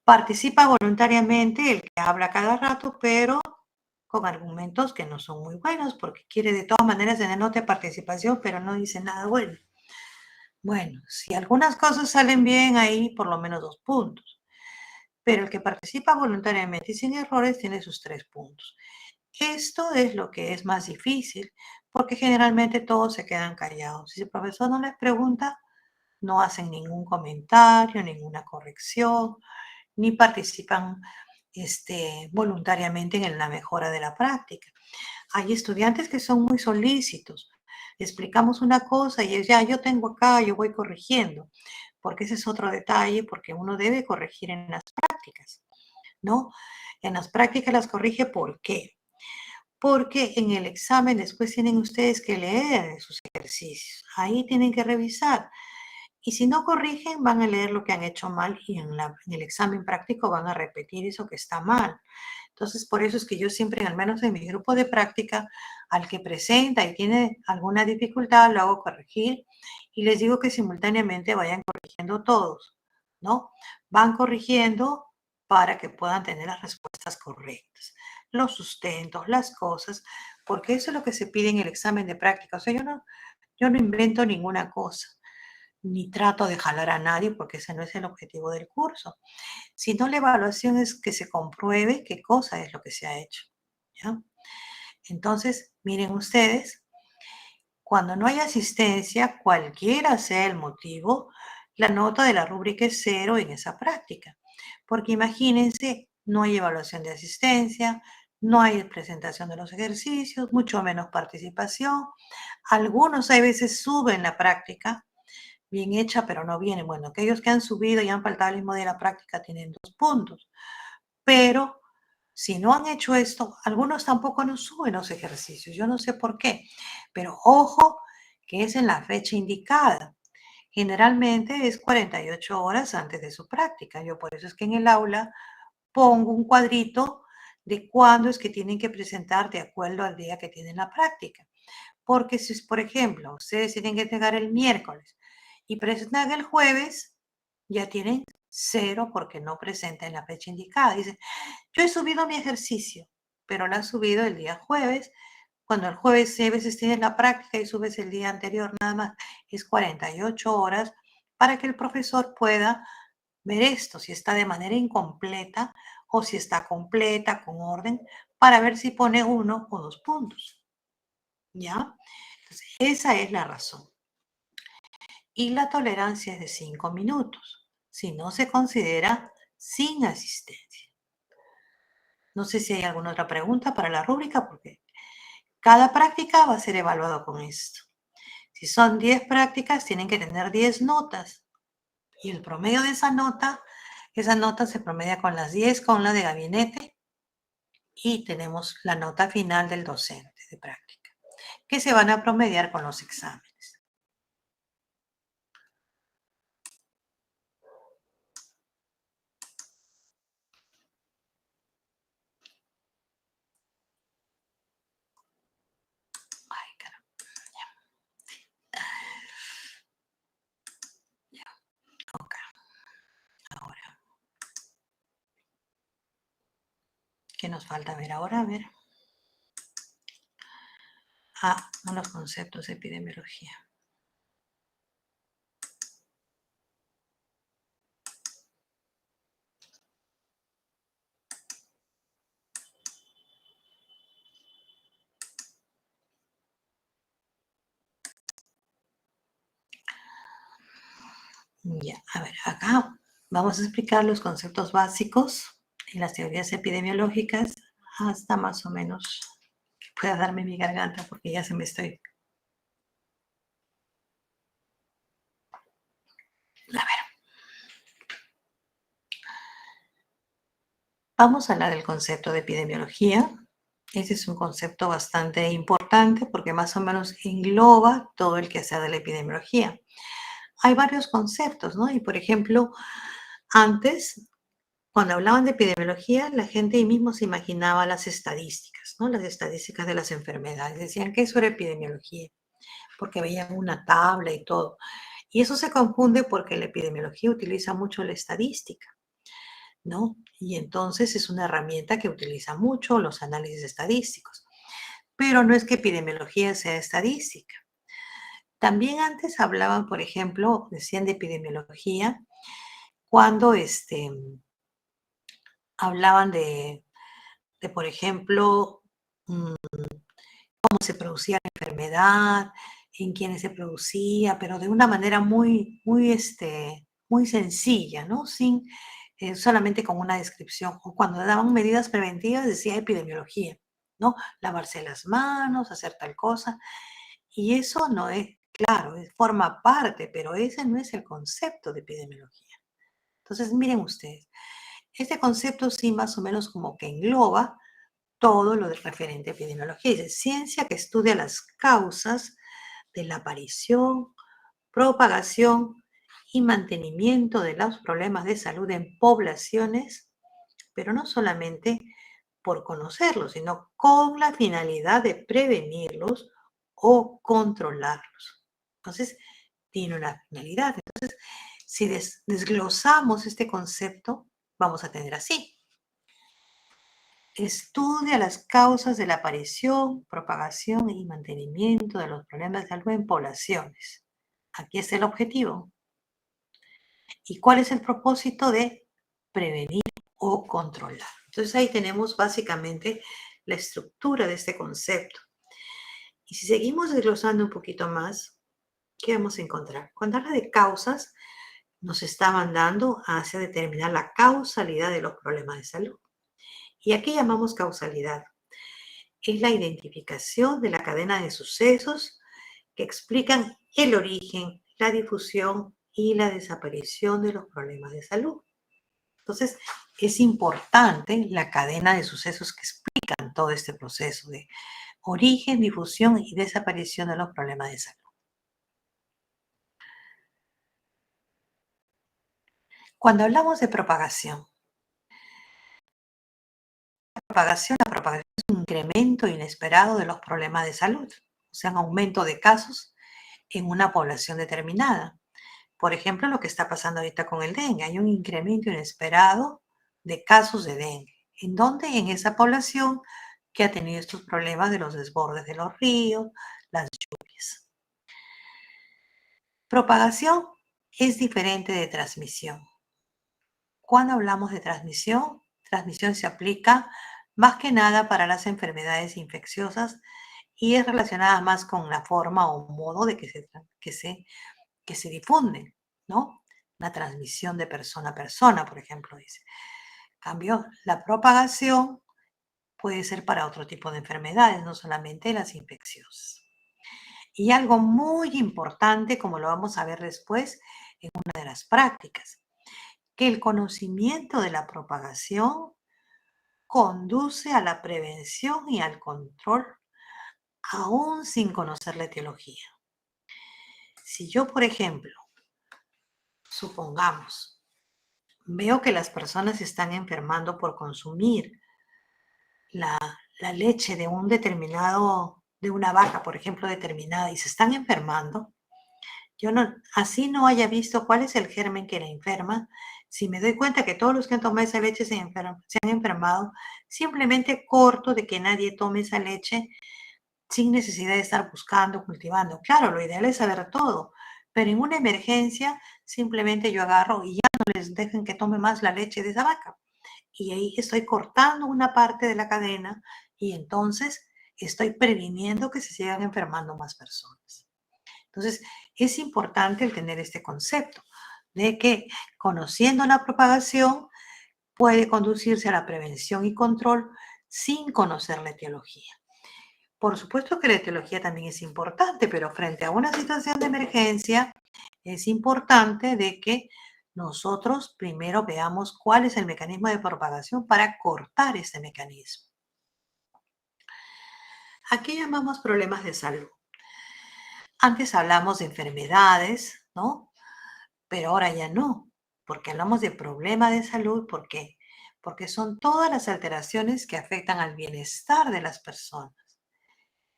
Participa voluntariamente el que habla cada rato, pero con argumentos que no son muy buenos, porque quiere de todas maneras tener nota de participación, pero no dice nada bueno. Bueno, si algunas cosas salen bien, ahí por lo menos 2 puntos. Pero el que participa voluntariamente y sin errores tiene sus 3 puntos. Esto es lo que es más difícil, porque generalmente todos se quedan callados. Si el profesor no les pregunta, no hacen ningún comentario, ninguna corrección, ni participan voluntariamente en la mejora de la práctica. Hay estudiantes que son muy solícitos. Explicamos una cosa y es ya, yo tengo acá, yo voy corrigiendo, porque ese es otro detalle, porque uno debe corregir en las prácticas, ¿no? En las prácticas las corrige, ¿por qué? Porque en el examen después tienen ustedes que leer sus ejercicios. Ahí tienen que revisar. Y si no corrigen, van a leer lo que han hecho mal y en el examen práctico van a repetir eso que está mal. Entonces, por eso es que yo siempre, al menos en mi grupo de práctica, al que presenta y tiene alguna dificultad, lo hago corregir y les digo que simultáneamente vayan corrigiendo todos, ¿no? Van corrigiendo para que puedan tener las respuestas correctas, los sustentos, las cosas, porque eso es lo que se pide en el examen de práctica. O sea, yo no invento ninguna cosa, ni trato de jalar a nadie porque ese no es el objetivo del curso. Sino la evaluación es que se compruebe qué cosa es lo que se ha hecho, ¿ya? Entonces, miren ustedes, cuando no hay asistencia, cualquiera sea el motivo, la nota de la rúbrica es 0 en esa práctica. Porque imagínense, no hay evaluación de asistencia, no hay presentación de los ejercicios, mucho menos participación. Algunos a veces suben la práctica, bien hecha, pero no vienen. Bueno, aquellos que han subido y han faltado el mismo día de la práctica tienen 2 puntos. Pero si no han hecho esto, algunos tampoco nos suben los ejercicios. Yo no sé por qué, pero ojo que es en la fecha indicada. Generalmente es 48 horas antes de su práctica. Yo por eso es que en el aula pongo un cuadrito de cuándo es que tienen que presentar de acuerdo al día que tienen la práctica. Porque si, por ejemplo, ustedes tienen que entregar el miércoles y presentan el jueves, ya tienen 0 porque no presentan la fecha indicada. Dicen, yo he subido mi ejercicio, pero lo has subido el día jueves. Cuando el jueves a veces tienes la práctica y subes el día anterior, nada más es 48 horas para que el profesor pueda ver esto, si está de manera incompleta o si está completa, con orden, para ver si pone 1 o 2 puntos. ¿Ya? Entonces, esa es la razón. Y la tolerancia es de 5 minutos, si no se considera sin asistencia. No sé si hay alguna otra pregunta para la rúbrica, porque cada práctica va a ser evaluado con esto. Si son 10 prácticas, tienen que tener 10 notas. Y el promedio de esa nota se promedia con las 10 con la de gabinete y tenemos la nota final del docente de práctica, que se van a promediar con los exámenes. ¿Qué nos falta ver ahora? A ver. Unos conceptos de epidemiología. Ya, a ver, acá vamos a explicar los conceptos básicos en las teorías epidemiológicas hasta más o menos que pueda darme mi garganta porque ya se me estoy... A ver, vamos a hablar del concepto de epidemiología. Ese es un concepto bastante importante porque más o menos engloba todo el quehacer de la epidemiología. Hay varios conceptos, ¿no? Y por ejemplo, antes, cuando hablaban de epidemiología, la gente ahí mismo se imaginaba las estadísticas, ¿no? Las estadísticas de las enfermedades. Decían que eso era epidemiología, porque veían una tabla y todo. Y eso se confunde porque la epidemiología utiliza mucho la estadística, ¿no? Y entonces es una herramienta que utiliza mucho los análisis estadísticos. Pero no es que epidemiología sea estadística. También antes hablaban, por ejemplo, decían de epidemiología cuando hablaban por ejemplo, cómo se producía la enfermedad, en quiénes se producía, pero de una manera muy sencilla, ¿no? Sin solamente con una descripción. O cuando daban medidas preventivas decía epidemiología, ¿no? Lavarse las manos, hacer tal cosa. Y eso no es, claro, forma parte, pero ese no es el concepto de epidemiología. Entonces, miren ustedes, este concepto sí más o menos como que engloba todo lo de referente a epidemiología. Dice, ciencia que estudia las causas de la aparición, propagación y mantenimiento de los problemas de salud en poblaciones, pero no solamente por conocerlos, sino con la finalidad de prevenirlos o controlarlos. Entonces, tiene una finalidad. Entonces, si desglosamos este concepto, vamos a tener así. Estudia las causas de la aparición, propagación y mantenimiento de los problemas de salud en poblaciones. Aquí es el objetivo. ¿Y cuál es el propósito de prevenir o controlar? Entonces ahí tenemos básicamente la estructura de este concepto. Y si seguimos desglosando un poquito más, ¿qué vamos a encontrar? Cuando habla de causas, nos está mandando hacia determinar la causalidad de los problemas de salud. ¿Y a qué llamamos causalidad? Es la identificación de la cadena de sucesos que explican el origen, la difusión y la desaparición de los problemas de salud. Entonces, es importante la cadena de sucesos que explican todo este proceso de origen, difusión y desaparición de los problemas de salud. Cuando hablamos de propagación, la propagación es un incremento inesperado de los problemas de salud, o sea, un aumento de casos en una población determinada. Por ejemplo, lo que está pasando ahorita con el dengue. Hay un incremento inesperado de casos de dengue. ¿En dónde? En esa población que ha tenido estos problemas de los desbordes de los ríos, las lluvias. Propagación es diferente de transmisión. Cuando hablamos de transmisión se aplica más que nada para las enfermedades infecciosas y es relacionada más con la forma o modo de que se difunden, ¿no? La transmisión de persona a persona, por ejemplo, dice. En cambio, la propagación puede ser para otro tipo de enfermedades, no solamente las infecciosas. Y algo muy importante, como lo vamos a ver después en una de las prácticas, que el conocimiento de la propagación conduce a la prevención y al control, aún sin conocer la etiología. Si yo, por ejemplo, supongamos, veo que las personas se están enfermando por consumir la leche de un determinado, de una vaca, por ejemplo, determinada, y se están enfermando, yo no, así no haya visto cuál es el germen que la enferma, Si me doy cuenta que todos los que han tomado esa leche se han enfermado, simplemente corto de que nadie tome esa leche sin necesidad de estar buscando, cultivando. Claro, lo ideal es saber todo, pero en una emergencia simplemente yo agarro y ya no les dejen que tome más la leche de esa vaca. Y ahí estoy cortando una parte de la cadena y entonces estoy previniendo que se sigan enfermando más personas. Entonces, es importante el tener este concepto de que conociendo la propagación puede conducirse a la prevención y control sin conocer la etiología. Por supuesto que la etiología también es importante, pero frente a una situación de emergencia es importante de que nosotros primero veamos cuál es el mecanismo de propagación para cortar ese mecanismo. ¿A qué llamamos problemas de salud? Antes hablamos de enfermedades, ¿no? Pero ahora ya no, porque hablamos de problemas de salud. ¿Por qué? Porque son todas las alteraciones que afectan al bienestar de las personas,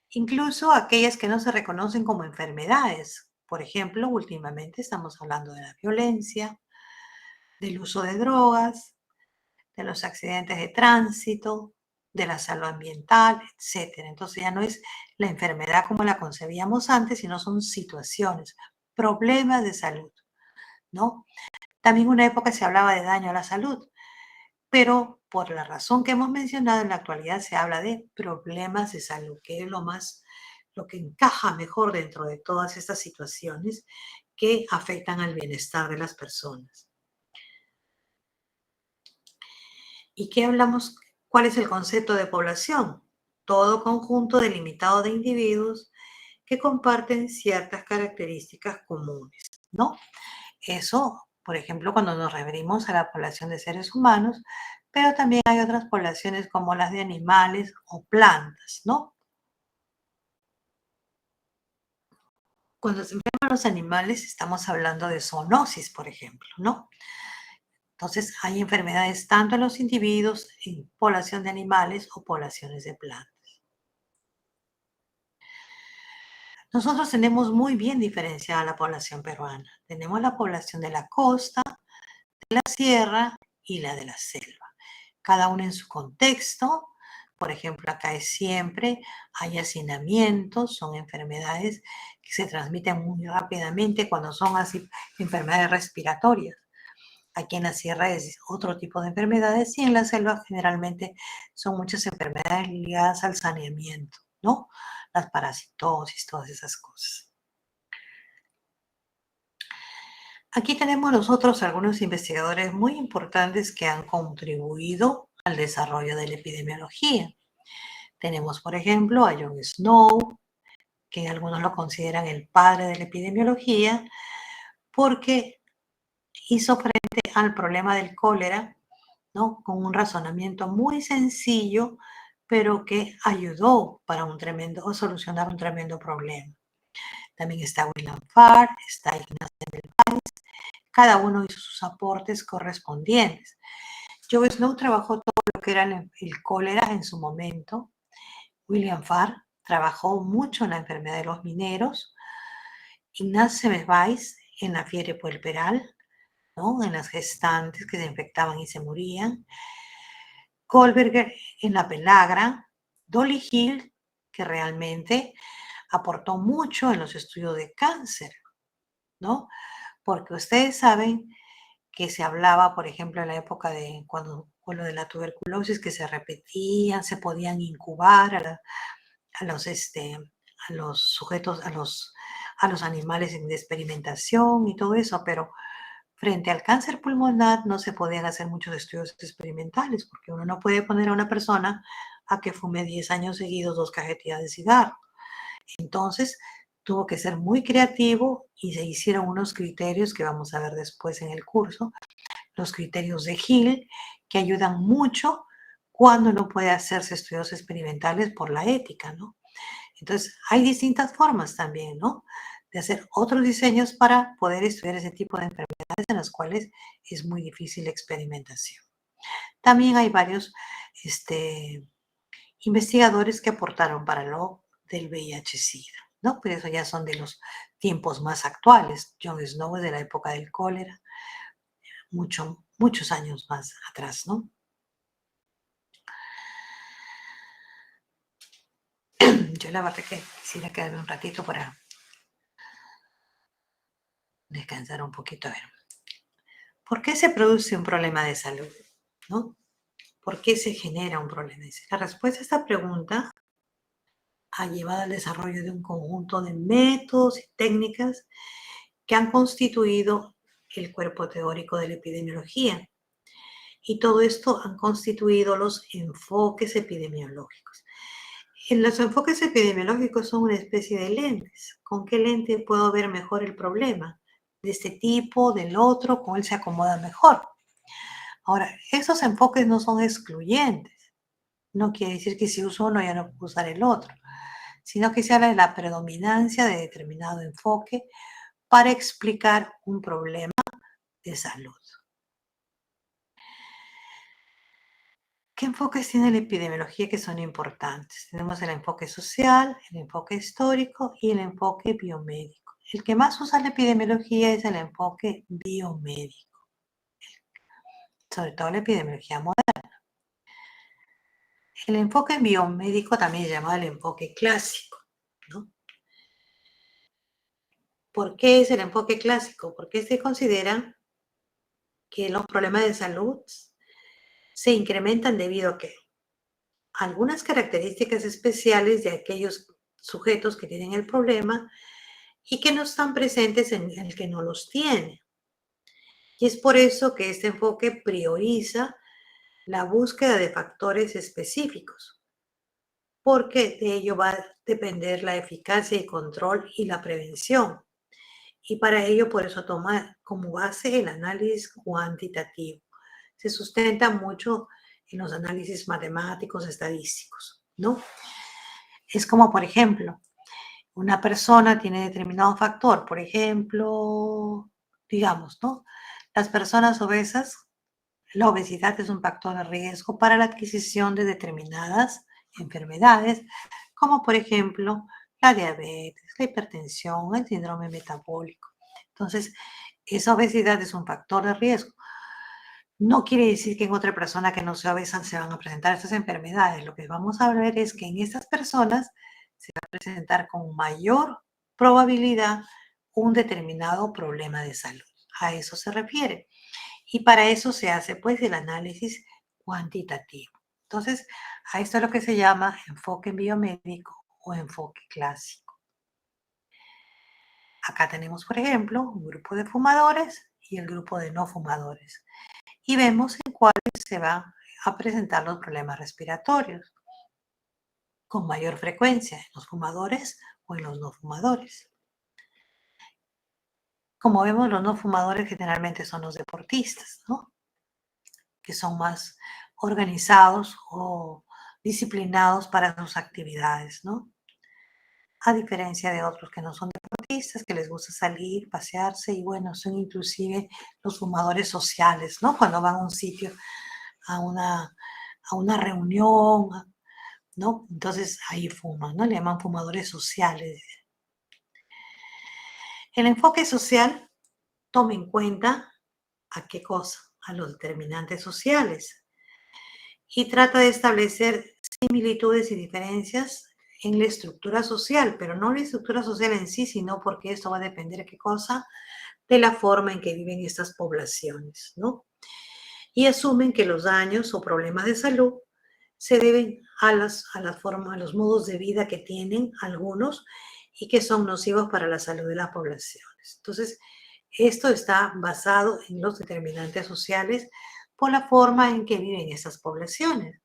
incluso aquellas que no se reconocen como enfermedades. Por ejemplo, últimamente estamos hablando de la violencia, del uso de drogas, de los accidentes de tránsito, de la salud ambiental, etcétera. Entonces ya no es la enfermedad como la concebíamos antes, sino son situaciones, problemas de salud, ¿no? También una época se hablaba de daño a la salud, pero por la razón que hemos mencionado, en la actualidad se habla de problemas de salud, que es lo que encaja mejor dentro de todas estas situaciones que afectan al bienestar de las personas. ¿Y qué hablamos? ¿Cuál es el concepto de población? Todo conjunto delimitado de individuos que comparten ciertas características comunes, ¿no? Eso, por ejemplo, cuando nos referimos a la población de seres humanos, pero también hay otras poblaciones como las de animales o plantas, ¿no? Cuando se enferman los animales, estamos hablando de zoonosis, por ejemplo, ¿no? Entonces, hay enfermedades tanto en los individuos, en población de animales o poblaciones de plantas. Nosotros tenemos muy bien diferenciada la población peruana. Tenemos la población de la costa, de la sierra y la de la selva. Cada uno en su contexto. Por ejemplo, acá es siempre, hay hacinamientos, son enfermedades que se transmiten muy rápidamente cuando son así enfermedades respiratorias. Aquí en la sierra es otro tipo de enfermedades y en la selva generalmente son muchas enfermedades ligadas al saneamiento, ¿no? Las parasitosis, todas esas cosas. Aquí tenemos nosotros algunos investigadores muy importantes que han contribuido al desarrollo de la epidemiología. Tenemos, por ejemplo, a John Snow, que algunos lo consideran el padre de la epidemiología, porque hizo frente al problema del cólera, ¿no? Con un razonamiento muy sencillo, pero que ayudó a solucionar un tremendo problema. También está William Farr, está Ignacio Semmelweis, cada uno hizo sus aportes correspondientes. Joe Snow trabajó todo lo que era el cólera en su momento. William Farr trabajó mucho en la enfermedad de los mineros. Ignacio Semmelweis en la fiebre puerperal, ¿no? En las gestantes que se infectaban y se morían. Kohlberger en la pelagra. Dolly Hill, que realmente aportó mucho en los estudios de cáncer, ¿no? Porque ustedes saben que se hablaba, por ejemplo, en la época de cuando con lo de la tuberculosis, que se repetían, se podían incubar a los sujetos, a los animales de experimentación y todo eso, pero frente al cáncer pulmonar no se podían hacer muchos estudios experimentales, porque uno no puede poner a una persona a que fume 10 años seguidos 2 cajetillas de cigarro. Entonces, tuvo que ser muy creativo y se hicieron unos criterios que vamos a ver después en el curso, los criterios de Hill, que ayudan mucho cuando no puede hacerse estudios experimentales por la ética, ¿no? Entonces, hay distintas formas también, ¿no? De hacer otros diseños para poder estudiar ese tipo de enfermedades en las cuales es muy difícil la experimentación. También hay varios investigadores que aportaron para lo del VIH-Sida, ¿no? Pero eso ya son de los tiempos más actuales. John Snow es de la época del cólera, mucho muchos años más atrás, ¿no? Yo la verdad que quisiera quedarme un ratito para descansar un poquito. A ver, ¿por qué se produce un problema de salud? ¿No? ¿Por qué se genera un problema? La respuesta a esta pregunta ha llevado al desarrollo de un conjunto de métodos y técnicas que han constituido el cuerpo teórico de la epidemiología. Y todo esto han constituido los enfoques epidemiológicos. Los enfoques epidemiológicos son una especie de lentes. ¿Con qué lente puedo ver mejor el problema? De este tipo, del otro, con él se acomoda mejor. Ahora, esos enfoques no son excluyentes. No quiere decir que si uso uno ya no puedo usar el otro, sino que se habla de la predominancia de determinado enfoque para explicar un problema de salud. ¿Qué enfoques tiene la epidemiología que son importantes? Tenemos el enfoque social, el enfoque histórico y el enfoque biomédico. El que más usa la epidemiología es el enfoque biomédico, sobre todo la epidemiología moderna. El enfoque biomédico también es llamado el enfoque clásico, ¿no? ¿Por qué es el enfoque clásico? Porque se considera que los problemas de salud se incrementan debido a que algunas características especiales de aquellos sujetos que tienen el problema y que no están presentes en el que no los tiene. Y es por eso que este enfoque prioriza la búsqueda de factores específicos, porque de ello va a depender la eficacia y control y la prevención. Y para ello, por eso toma como base el análisis cuantitativo. Se sustenta mucho en los análisis matemáticos, estadísticos, ¿no? Es como, por ejemplo, una persona tiene determinado factor, por ejemplo, digamos, ¿no? Las personas obesas, la obesidad es un factor de riesgo para la adquisición de determinadas enfermedades, como por ejemplo la diabetes, la hipertensión, el síndrome metabólico. Entonces, esa obesidad es un factor de riesgo. No quiere decir que en otra persona que no sea obesa se van a presentar estas enfermedades. Lo que vamos a ver es que en estas personas se va a presentar con mayor probabilidad un determinado problema de salud. A eso se refiere. Y para eso se hace pues el análisis cuantitativo. Entonces, a esto es lo que se llama enfoque biomédico o enfoque clásico. Acá tenemos, por ejemplo, un grupo de fumadores y el grupo de no fumadores. Y vemos en cuáles se van a presentar los problemas respiratorios con mayor frecuencia, en los fumadores o en los no fumadores. Como vemos, los no fumadores generalmente son los deportistas, ¿no? Que son más organizados o disciplinados para sus actividades, ¿no? A diferencia de otros que no son deportistas, que les gusta salir, pasearse y bueno, son inclusive los fumadores sociales, ¿no? Cuando van a un sitio, a una reunión, ¿no? Entonces ahí fuman, ¿no? Le llaman fumadores sociales. El enfoque social toma en cuenta a qué cosa, a los determinantes sociales y trata de establecer similitudes y diferencias en la estructura social, pero no la estructura social en sí, sino porque esto va a depender de qué cosa, de la forma en que viven estas poblaciones, ¿no? Y asumen que los daños o problemas de salud se deben a los modos de vida que tienen algunos y que son nocivos para la salud de las poblaciones. Entonces, esto está basado en los determinantes sociales por la forma en que viven esas poblaciones.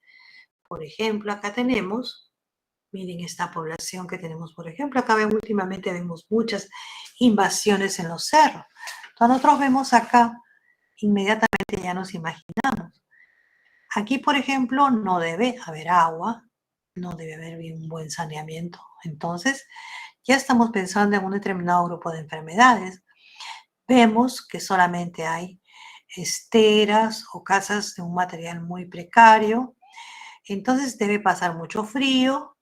Por ejemplo, acá tenemos, miren esta población que tenemos, por ejemplo, acá últimamente vemos muchas invasiones en los cerros. Entonces, nosotros vemos acá, inmediatamente ya nos imaginamos. Aquí, por ejemplo, no debe haber agua, no debe haber un buen saneamiento. Entonces, ya estamos pensando en un determinado grupo de enfermedades. Vemos que solamente hay esteras o casas de un material muy precario. Entonces, debe pasar mucho frío.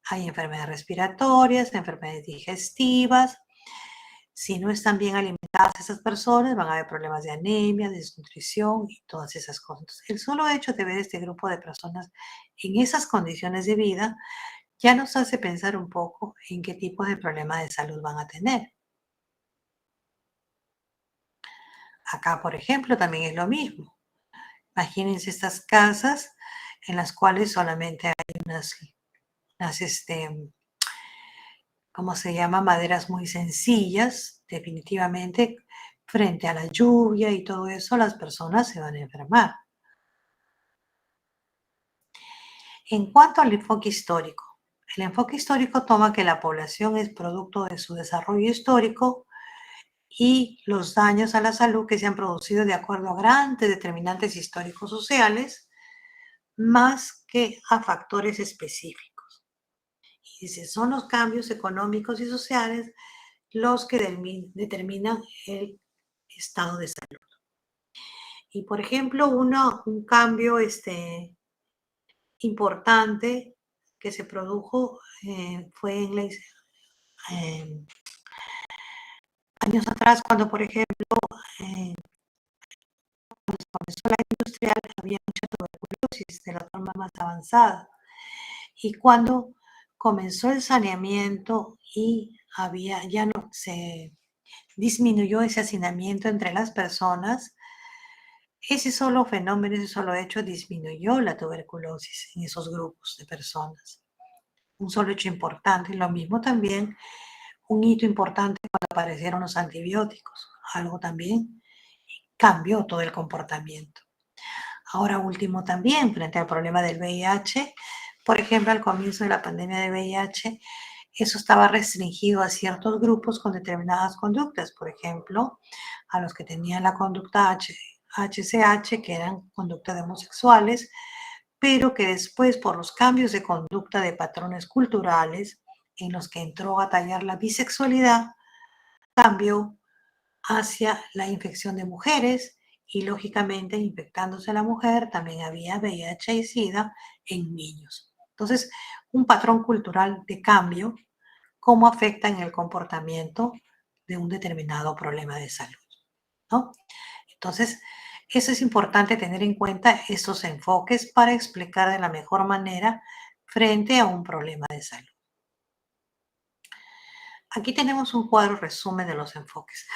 Hay enfermedades respiratorias, enfermedades digestivas. Si no están bien alimentadas esas personas, van a haber problemas de anemia, de desnutrición y todas esas cosas. Entonces, el solo hecho de ver este grupo de personas en esas condiciones de vida ya nos hace pensar un poco en qué tipo de problema de salud van a tener. Acá, por ejemplo, también es lo mismo. Imagínense estas casas en las cuales solamente hay unas ¿cómo se llama? Maderas muy sencillas, definitivamente, frente a la lluvia y todo eso, las personas se van a enfermar. En cuanto al enfoque histórico, el enfoque histórico toma que la población es producto de su desarrollo histórico y los daños a la salud que se han producido de acuerdo a grandes determinantes históricos sociales, más que a factores específicos. Y dice, son los cambios económicos y sociales los que determinan el estado de salud. Y por ejemplo, un cambio importante que se produjo fue en eh, años atrás, cuando por ejemplo eh, comenzó la industrial, había mucha tuberculosis de la forma más avanzada. Y cuando comenzó el saneamiento y ya no se disminuyó ese hacinamiento entre las personas, ese solo fenómeno, ese solo hecho disminuyó la tuberculosis en esos grupos de personas. Un solo hecho importante. Lo mismo también, un hito importante cuando aparecieron los antibióticos. Algo también cambió todo el comportamiento. Ahora último también, frente al problema del VIH, por ejemplo, al comienzo de la pandemia de VIH, eso estaba restringido a ciertos grupos con determinadas conductas, por ejemplo, a los que tenían la conducta HCH, que eran conductas de homosexuales, pero que después, por los cambios de conducta de patrones culturales en los que entró a tallar la bisexualidad, cambió hacia la infección de mujeres y lógicamente infectándose la mujer también había VIH y SIDA en niños. Entonces, un patrón cultural de cambio, cómo afecta en el comportamiento de un determinado problema de salud, ¿no? Entonces, eso es importante tener en cuenta estos enfoques para explicar de la mejor manera frente a un problema de salud. Aquí tenemos un cuadro resumen de los enfoques.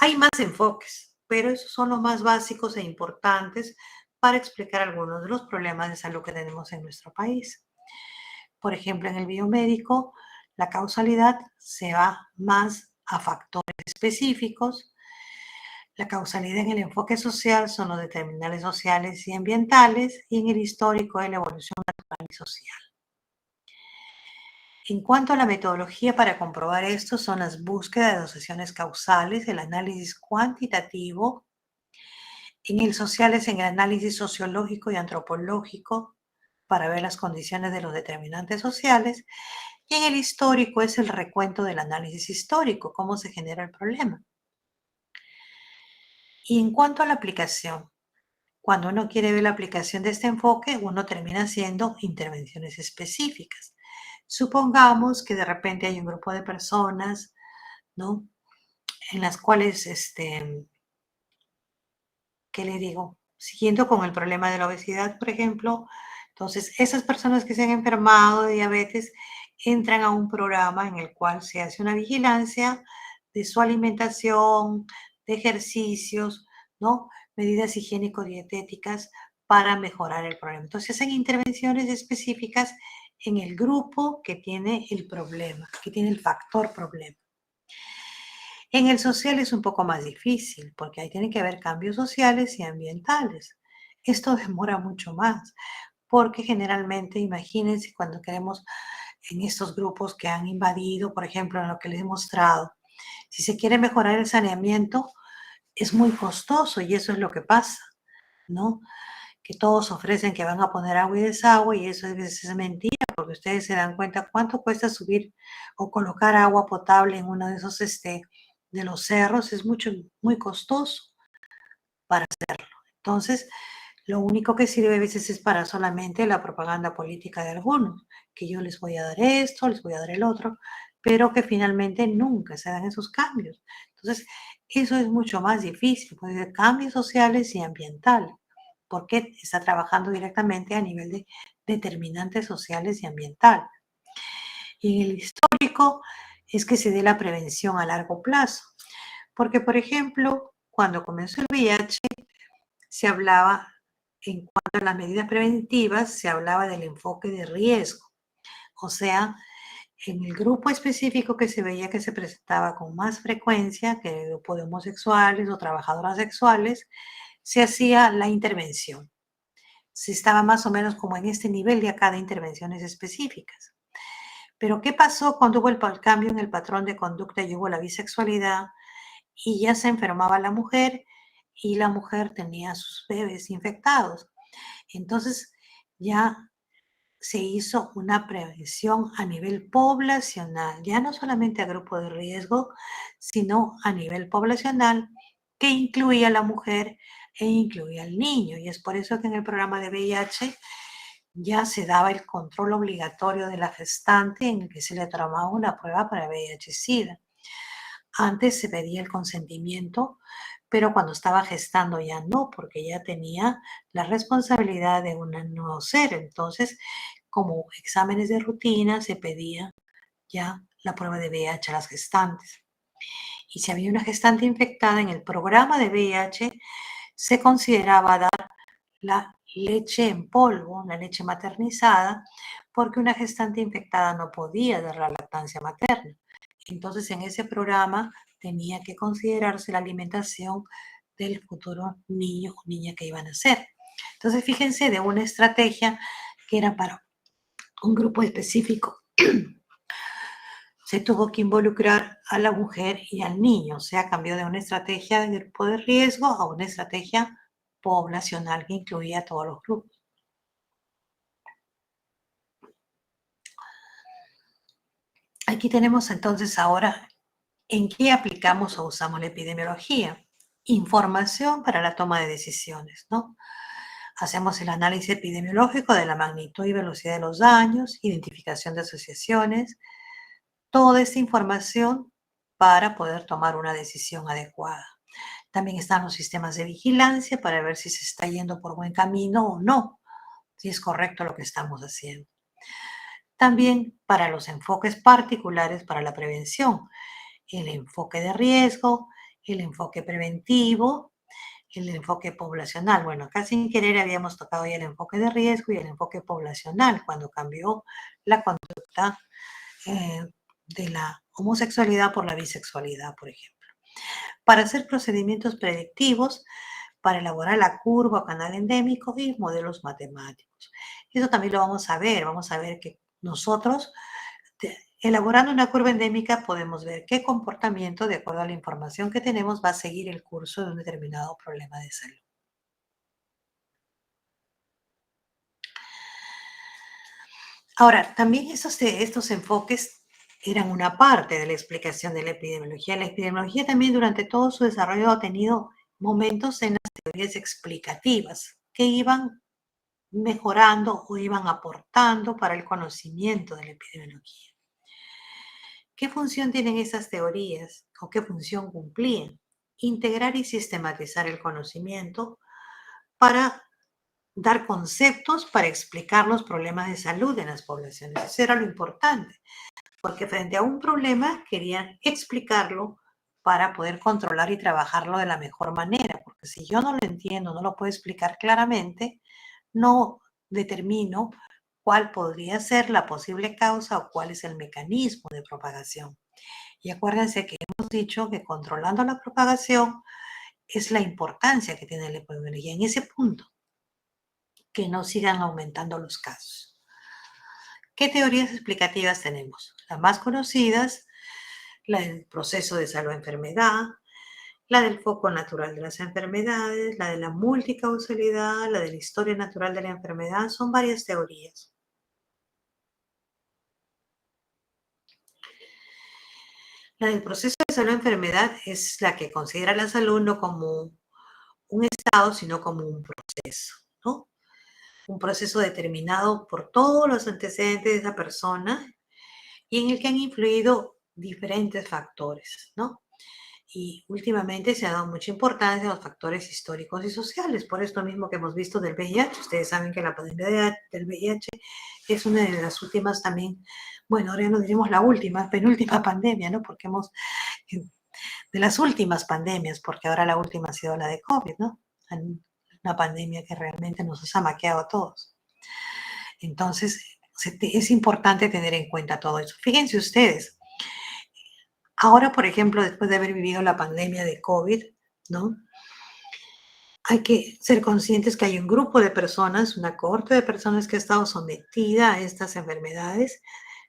Hay más enfoques, pero esos son los más básicos e importantes para explicar algunos de los problemas de salud que tenemos en nuestro país. Por ejemplo, en el biomédico, la causalidad se va más a factores específicos. La causalidad en el enfoque social son los determinantes sociales y ambientales, y en el histórico es la evolución natural y social. En cuanto a la metodología para comprobar esto, son las búsquedas de asociaciones causales, el análisis cuantitativo. En el social es en el análisis sociológico y antropológico para ver las condiciones de los determinantes sociales. Y en el histórico es el recuento del análisis histórico, cómo se genera el problema. Y en cuanto a la aplicación, cuando uno quiere ver la aplicación de este enfoque, uno termina haciendo intervenciones específicas. Supongamos que de repente hay un grupo de personas, ¿no? En las cuales, ¿qué le digo? Siguiendo con el problema de la obesidad, por ejemplo, entonces esas personas que se han enfermado de diabetes entran a un programa en el cual se hace una vigilancia de su alimentación, de ejercicios, ¿no? Medidas higiénico-dietéticas para mejorar el problema. Entonces hacen intervenciones específicas en el grupo que tiene el problema, que tiene el factor problema. En el social es un poco más difícil porque ahí tienen que haber cambios sociales y ambientales. Esto demora mucho más porque generalmente, imagínense cuando queremos en estos grupos que han invadido, por ejemplo, en lo que les he mostrado, si se quiere mejorar el saneamiento, es muy costoso y eso es lo que pasa, ¿no? Que todos ofrecen que van a poner agua y desagüe y eso a veces es mentira porque ustedes se dan cuenta cuánto cuesta subir o colocar agua potable en uno de esos de los cerros, es muy costoso para hacerlo. Entonces, lo único que sirve a veces es para solamente la propaganda política de algunos, que yo les voy a dar esto, les voy a dar el otro, pero que finalmente nunca se dan esos cambios. Entonces, eso es mucho más difícil, porque cambios sociales y ambientales, porque está trabajando directamente a nivel de determinantes sociales y ambientales. Y en el histórico es que se dé la prevención a largo plazo, porque, por ejemplo, cuando comenzó el VIH, se hablaba, en cuanto a las medidas preventivas, se hablaba del enfoque de riesgo, o sea, en el grupo específico que se veía que se presentaba con más frecuencia, que el grupo de homosexuales o trabajadoras sexuales, se hacía la intervención. Se estaba más o menos como en este nivel de acá de intervenciones específicas. Pero ¿qué pasó cuando hubo el cambio en el patrón de conducta y hubo la bisexualidad y ya se enfermaba la mujer y la mujer tenía sus bebés infectados? Entonces ya se hizo una prevención a nivel poblacional, ya no solamente a grupo de riesgo, sino a nivel poblacional, que incluía a la mujer e incluía al niño. Y es por eso que en el programa de VIH ya se daba el control obligatorio de la gestante en el que se le tomaba una prueba para VIH-Sida. Antes se pedía el consentimiento, pero cuando estaba gestando ya no, porque ya tenía la responsabilidad de un nuevo ser. Entonces, como exámenes de rutina, se pedía ya la prueba de VIH a las gestantes. Y si había una gestante infectada en el programa de VIH, se consideraba dar la leche en polvo, la leche maternizada, porque una gestante infectada no podía dar la lactancia materna. Entonces, en ese programa tenía que considerarse la alimentación del futuro niño o niña que iban a nacer. Entonces, fíjense, de una estrategia que era para un grupo específico, se tuvo que involucrar a la mujer y al niño, o sea, cambió de una estrategia de grupo de riesgo a una estrategia poblacional que incluía a todos los grupos. Aquí tenemos entonces ahora en qué aplicamos o usamos la epidemiología. Información para la toma de decisiones, ¿no? Hacemos el análisis epidemiológico de la magnitud y velocidad de los daños, identificación de asociaciones, toda esta información para poder tomar una decisión adecuada. También están los sistemas de vigilancia para ver si se está yendo por buen camino o no, si es correcto lo que estamos haciendo. También para los enfoques particulares para la prevención, el enfoque de riesgo, el enfoque preventivo, el enfoque poblacional. Bueno, acá sin querer habíamos tocado ya el enfoque de riesgo y el enfoque poblacional cuando cambió la conducta de la homosexualidad por la bisexualidad, por ejemplo. Para hacer procedimientos predictivos, para elaborar la curva o canal endémico y modelos matemáticos. Eso también lo vamos a ver que nosotros, elaborando una curva endémica, podemos ver qué comportamiento, de acuerdo a la información que tenemos, va a seguir el curso de un determinado problema de salud. Ahora, también estos enfoques eran una parte de la explicación de la epidemiología. La epidemiología también durante todo su desarrollo ha tenido momentos en las teorías explicativas que iban mejorando o iban aportando para el conocimiento de la epidemiología. ¿Qué función tienen esas teorías o qué función cumplían? Integrar y sistematizar el conocimiento para dar conceptos para explicar los problemas de salud en las poblaciones. Eso era lo importante, porque frente a un problema querían explicarlo para poder controlar y trabajarlo de la mejor manera, porque si yo no lo entiendo, no lo puedo explicar claramente, no determino cuál podría ser la posible causa o cuál es el mecanismo de propagación. Y acuérdense que hemos dicho que controlando la propagación es la importancia que tiene la epidemiología en ese punto, que no sigan aumentando los casos. ¿Qué teorías explicativas tenemos? Las más conocidas, la del proceso de salud-enfermedad, la del foco natural de las enfermedades, la de la multicausalidad, la de la historia natural de la enfermedad, son varias teorías. La del proceso de salud-enfermedad es la que considera la salud no como un estado, sino como un proceso, ¿no? Un proceso determinado por todos los antecedentes de esa persona y en el que han influido diferentes factores, ¿no? Y últimamente se ha dado mucha importancia a los factores históricos y sociales, por esto mismo que hemos visto del VIH. Ustedes saben que la pandemia del VIH es una de las últimas también, bueno, ahora ya no diremos la última, penúltima pandemia, ¿no? Porque de las últimas pandemias, porque ahora la última ha sido la de COVID, ¿no? Una pandemia que realmente nos ha zamaqueado a todos. Entonces, es importante tener en cuenta todo eso. Fíjense ustedes, ahora, por ejemplo, después de haber vivido la pandemia de COVID, ¿no? Hay que ser conscientes que hay un grupo de personas, una cohorte de personas que ha estado sometida a estas enfermedades,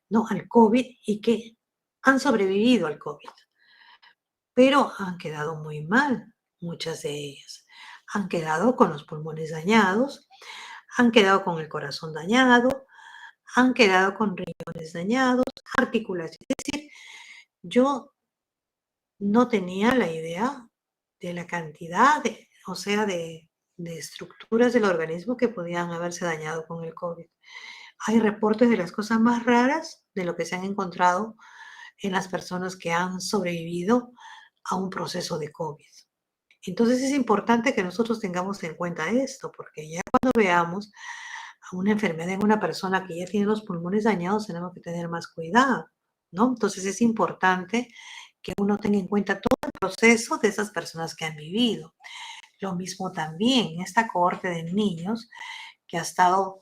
¿no? Al COVID y que han sobrevivido al COVID, pero han quedado muy mal, muchas de ellas. Han quedado con los pulmones dañados, han quedado con el corazón dañado, han quedado con riñones dañados, articulaciones. Es decir, yo no tenía la idea de la cantidad o sea, de estructuras del organismo que podían haberse dañado con el COVID. Hay reportes de las cosas más raras de lo que se han encontrado en las personas que han sobrevivido a un proceso de COVID. Entonces es importante que nosotros tengamos en cuenta esto, porque ya cuando veamos a una enfermedad en una persona que ya tiene los pulmones dañados, tenemos que tener más cuidado, ¿no? Entonces es importante que uno tenga en cuenta todo el proceso de esas personas que han vivido. Lo mismo también, esta cohorte de niños que ha estado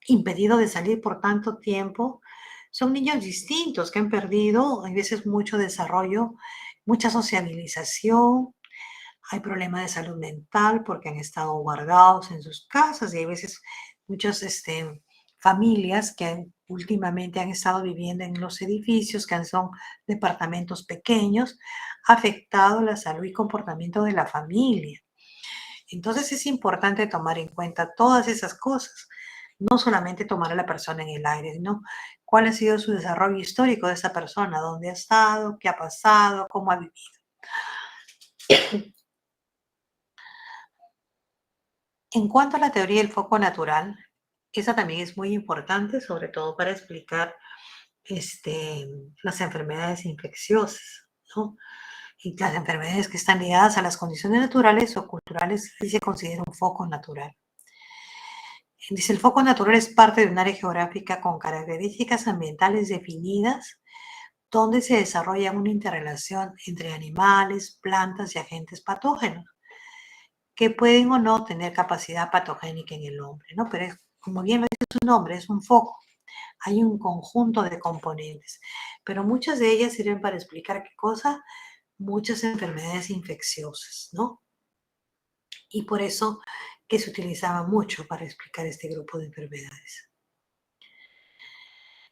impedido de salir por tanto tiempo, son niños distintos que han perdido a veces mucho desarrollo, mucha sociabilización, hay problemas de salud mental porque han estado guardados en sus casas y hay veces muchas familias que últimamente han estado viviendo en los edificios, que son departamentos pequeños, ha afectado la salud y comportamiento de la familia. Entonces es importante tomar en cuenta todas esas cosas, no solamente tomar a la persona en el aire, sino cuál ha sido su desarrollo histórico de esa persona, dónde ha estado, qué ha pasado, cómo ha vivido. En cuanto a la teoría del foco natural, esa también es muy importante, sobre todo para explicar las enfermedades infecciosas, ¿no? Y las enfermedades que están ligadas a las condiciones naturales o culturales, sí se considera un foco natural. Dice, el foco natural es parte de un área geográfica con características ambientales definidas, donde se desarrolla una interrelación entre animales, plantas y agentes patógenos, que pueden o no tener capacidad patogénica en el hombre, ¿no? Pero como bien lo dice su nombre, es un foco. Hay un conjunto de componentes, pero muchas de ellas sirven para explicar qué cosa, muchas enfermedades infecciosas, ¿no? Y por eso que se utilizaba mucho para explicar este grupo de enfermedades.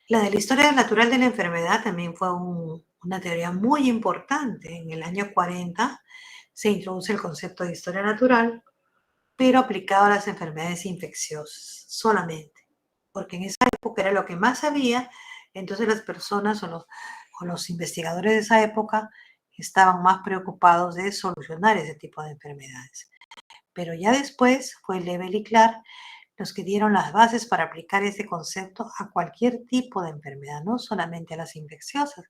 La de la historia natural de la enfermedad también fue una teoría muy importante. En el año 40 se introduce el concepto de historia natural, pero aplicado a las enfermedades infecciosas solamente, porque en esa época era lo que más había, entonces las personas o los investigadores de esa época estaban más preocupados de solucionar ese tipo de enfermedades. Pero ya después fue Lebel y Clark los que dieron las bases para aplicar ese concepto a cualquier tipo de enfermedad, no solamente a las infecciosas.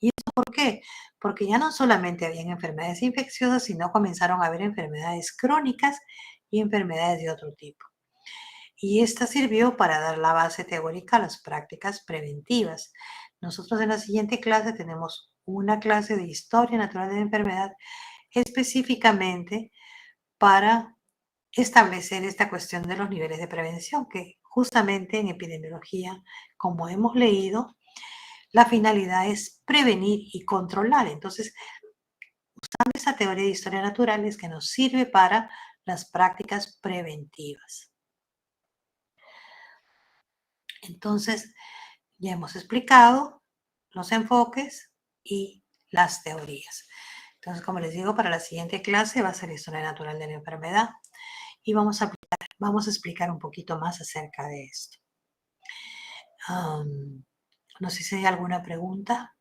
¿Y eso por qué? Porque ya no solamente habían enfermedades infecciosas, sino comenzaron a haber enfermedades crónicas y enfermedades de otro tipo. Y esta sirvió para dar la base teórica a las prácticas preventivas. Nosotros en la siguiente clase tenemos una clase de historia natural de la enfermedad específicamente para establecer esta cuestión de los niveles de prevención, que justamente en epidemiología, como hemos leído, la finalidad es prevenir y controlar. Entonces, usando esa teoría de historia natural es que nos sirve para las prácticas preventivas. Entonces, ya hemos explicado los enfoques y las teorías. Entonces, como les digo, para la siguiente clase va a ser historia natural de la enfermedad y vamos a explicar un poquito más acerca de esto. No sé si hay alguna pregunta.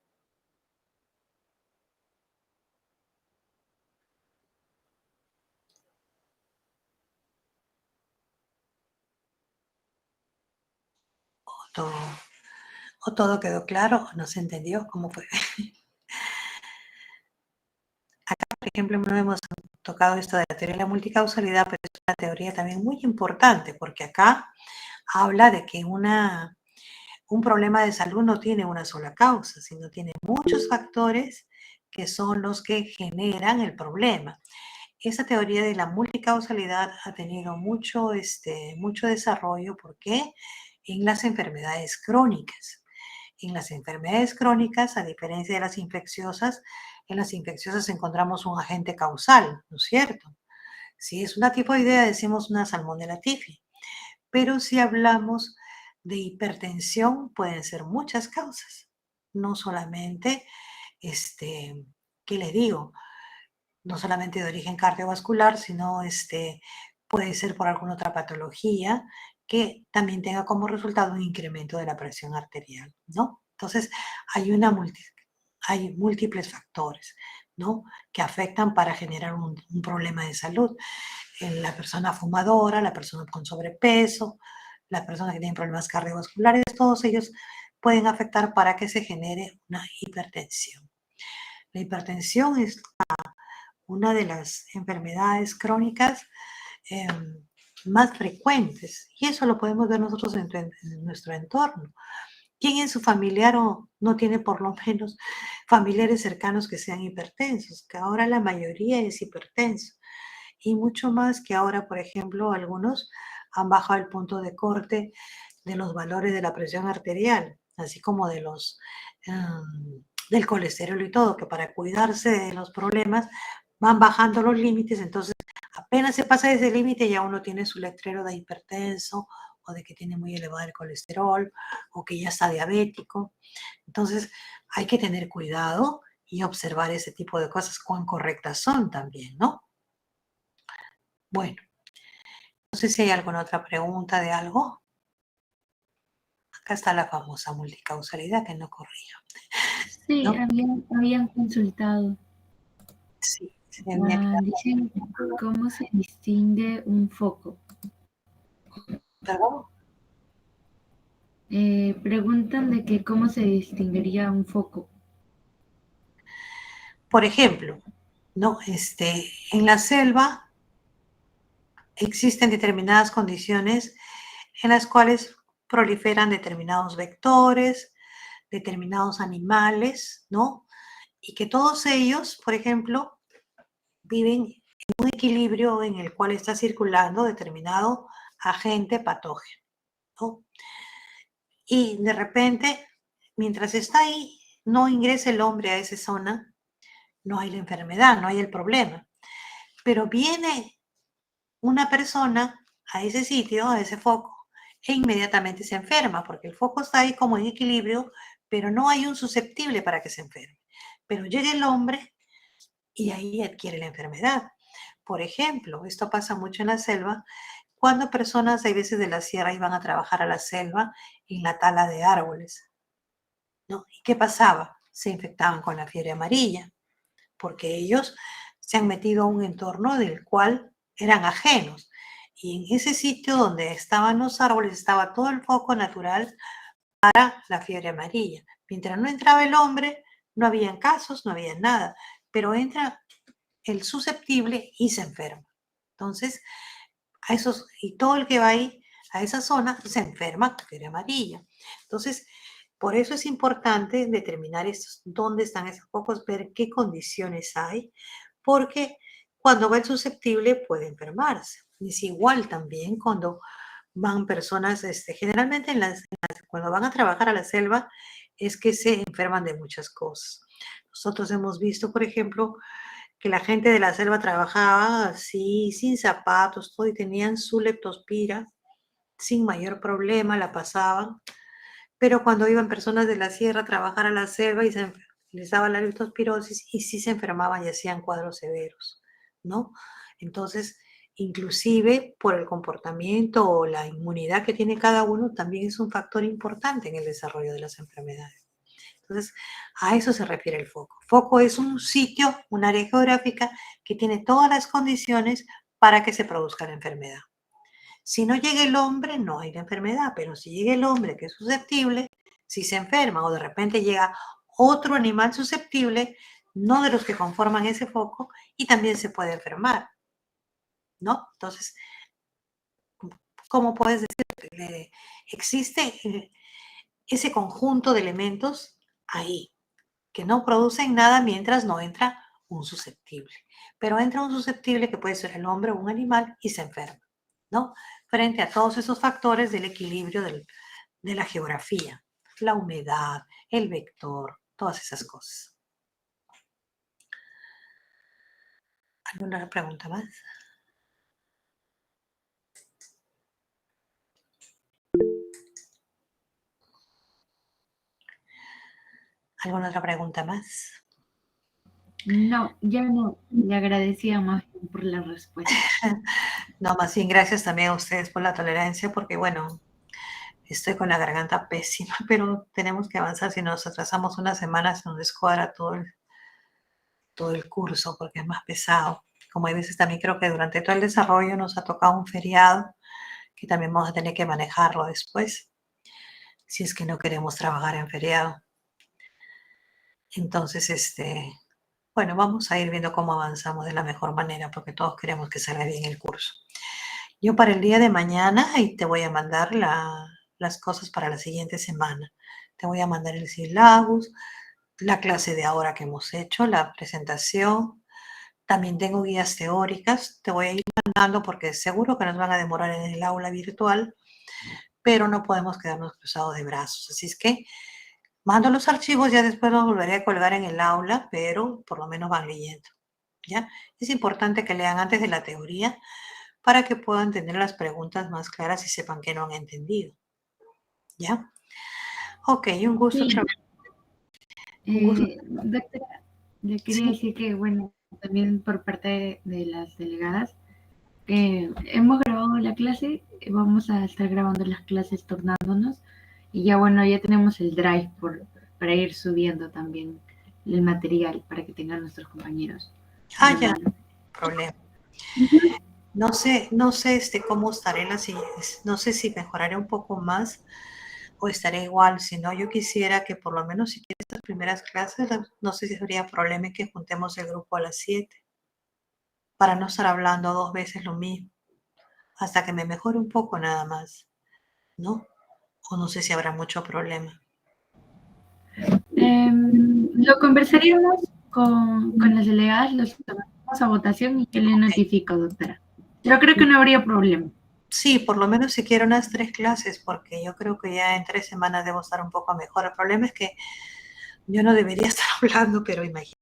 Todo. ¿O todo quedó claro o no se entendió? ¿Cómo fue? Acá, por ejemplo, no hemos tocado esto de la teoría de la multicausalidad, pero es una teoría también muy importante, porque acá habla de que un problema de salud no tiene una sola causa, sino tiene muchos factores que son los que generan el problema. Esa teoría de la multicausalidad ha tenido mucho desarrollo porque en las enfermedades crónicas. En las enfermedades crónicas, a diferencia de las infecciosas, en las infecciosas encontramos un agente causal, ¿no es cierto? Si es una tifoidea, decimos una salmonella typhi. Pero si hablamos de hipertensión, pueden ser muchas causas. No solamente, ¿qué les digo? No solamente de origen cardiovascular, sino puede ser por alguna otra patología que también tenga como resultado un incremento de la presión arterial, ¿no? Entonces, hay, hay múltiples factores, ¿no? Que afectan para generar un problema de salud. En la persona fumadora, la persona con sobrepeso, la persona que tiene problemas cardiovasculares, todos ellos pueden afectar para que se genere una hipertensión. La hipertensión es una de las enfermedades crónicas eh, más frecuentes y eso lo podemos ver nosotros en nuestro entorno. ¿Quién en su familiar o no tiene por lo menos familiares cercanos que sean hipertensos? Que ahora la mayoría es hipertenso. Y mucho más que ahora, por ejemplo, algunos han bajado el punto de corte de los valores de la presión arterial, así como de del colesterol y todo, que para cuidarse de los problemas van bajando los límites, entonces apenas se pasa ese límite ya uno tiene su letrero de hipertenso o de que tiene muy elevado el colesterol o que ya está diabético. Entonces hay que tener cuidado y observar ese tipo de cosas, cuán correctas son también, ¿no? Bueno, no sé si hay alguna otra pregunta de algo. Acá está la famosa multicausalidad que no corrijo, Sí, ¿no? habían consultado. Sí, se había quedado. Dicen cómo se distingue un foco. ¿Perdón? Preguntan de que cómo se distinguiría un foco. Por ejemplo, ¿no? En la selva existen determinadas condiciones en las cuales proliferan determinados vectores, determinados animales, ¿no? Y que todos ellos, por ejemplo, viven en un equilibrio en el cual está circulando determinado agente patógeno, ¿no? Y de repente, mientras está ahí, no ingresa el hombre a esa zona, no hay la enfermedad, no hay el problema. Pero viene una persona a ese sitio, a ese foco, e inmediatamente se enferma, porque el foco está ahí como en equilibrio, pero no hay un susceptible para que se enferme. Pero llega el hombre y ahí adquiere la enfermedad. Por ejemplo, esto pasa mucho en la selva, cuando personas, hay veces de la sierra, iban a trabajar a la selva en la tala de árboles, ¿no? ¿Y qué pasaba? Se infectaban con la fiebre amarilla, porque ellos se han metido a un entorno del cual eran ajenos. Y en ese sitio donde estaban los árboles estaba todo el foco natural para la fiebre amarilla. Mientras no entraba el hombre, no habían casos, no había nada, pero entra el susceptible y se enferma. Entonces, y todo el que va ahí a esa zona se enferma con fiebre amarilla. Entonces, por eso es importante determinar dónde están esos focos, ver qué condiciones hay, porque cuando va el susceptible puede enfermarse. Es igual también cuando van personas, generalmente cuando van a trabajar a la selva, es que se enferman de muchas cosas. Nosotros hemos visto, por ejemplo, que la gente de la selva trabajaba así, sin zapatos, todo, y tenían su leptospira, sin mayor problema, la pasaban. Pero cuando iban personas de la sierra a trabajar a la selva y les daba la leptospirosis y sí se enfermaban y hacían cuadros severos, ¿no? Entonces, inclusive por el comportamiento o la inmunidad que tiene cada uno, también es un factor importante en el desarrollo de las enfermedades. Entonces, a eso se refiere el foco. Foco es un sitio, un área geográfica que tiene todas las condiciones para que se produzca la enfermedad. Si no llega el hombre, no hay la enfermedad, pero si llega el hombre que es susceptible, si se enferman o de repente llega otro animal susceptible, no de los que conforman ese foco, y también se puede enfermar, ¿no? Entonces, ¿cómo puedes decir que existe ese conjunto de elementos ahí, que no producen nada mientras no entra un susceptible? Pero entra un susceptible que puede ser el hombre o un animal y se enferma, ¿no? Frente a todos esos factores del equilibrio de la geografía, la humedad, el vector, todas esas cosas. ¿Alguna pregunta más? ¿Alguna otra pregunta más? No, ya no. Le agradecía más por la respuesta. No, más bien gracias también a ustedes por la tolerancia, porque bueno, estoy con la garganta pésima, pero tenemos que avanzar. Si nos atrasamos una semana, se nos descuadra todo el curso, porque es más pesado. Como hay veces también creo que durante todo el desarrollo nos ha tocado un feriado, que también vamos a tener que manejarlo después, si es que no queremos trabajar en feriado. Entonces, bueno, vamos a ir viendo cómo avanzamos de la mejor manera, porque todos queremos que salga bien el curso. Yo para el día de mañana y te voy a mandar las cosas para la siguiente semana. Te voy a mandar el syllabus, la clase de ahora que hemos hecho, la presentación. También tengo guías teóricas. Te voy a ir mandando porque seguro que nos van a demorar en el aula virtual, pero no podemos quedarnos cruzados de brazos. Así es que mando los archivos, ya después los volveré a colgar en el aula, pero por lo menos van leyendo, ¿ya? Es importante que lean antes de la teoría para que puedan tener las preguntas más claras y sepan que no han entendido, ¿ya? Ok, un gusto. Sí. Un gusto. Doctora, le quería Sí. decir que, bueno, también por parte de las delegadas, hemos grabado la clase, vamos a estar grabando las clases turnándonos y ya, bueno, ya tenemos el drive para ir subiendo también el material para que tengan nuestros compañeros a la Ya, mano. problema. Ujú. No sé, cómo estaré no sé si mejoraré un poco más o estaré igual. Si no, yo quisiera que por lo menos si quieres estas primeras clases, no sé si habría problema en que juntemos el grupo a las 7 para no estar hablando 2 veces lo mismo, hasta que me mejore un poco nada más, ¿no? O no sé si habrá mucho problema. Lo conversaríamos con las delegadas, los sometemos a votación y yo le Ok. notifico, doctora. Yo creo que no habría problema. Sí, por lo menos si quiero unas 3 clases, porque yo creo que ya en 3 semanas debo estar un poco mejor. El problema es que yo no debería estar hablando, pero imagínate.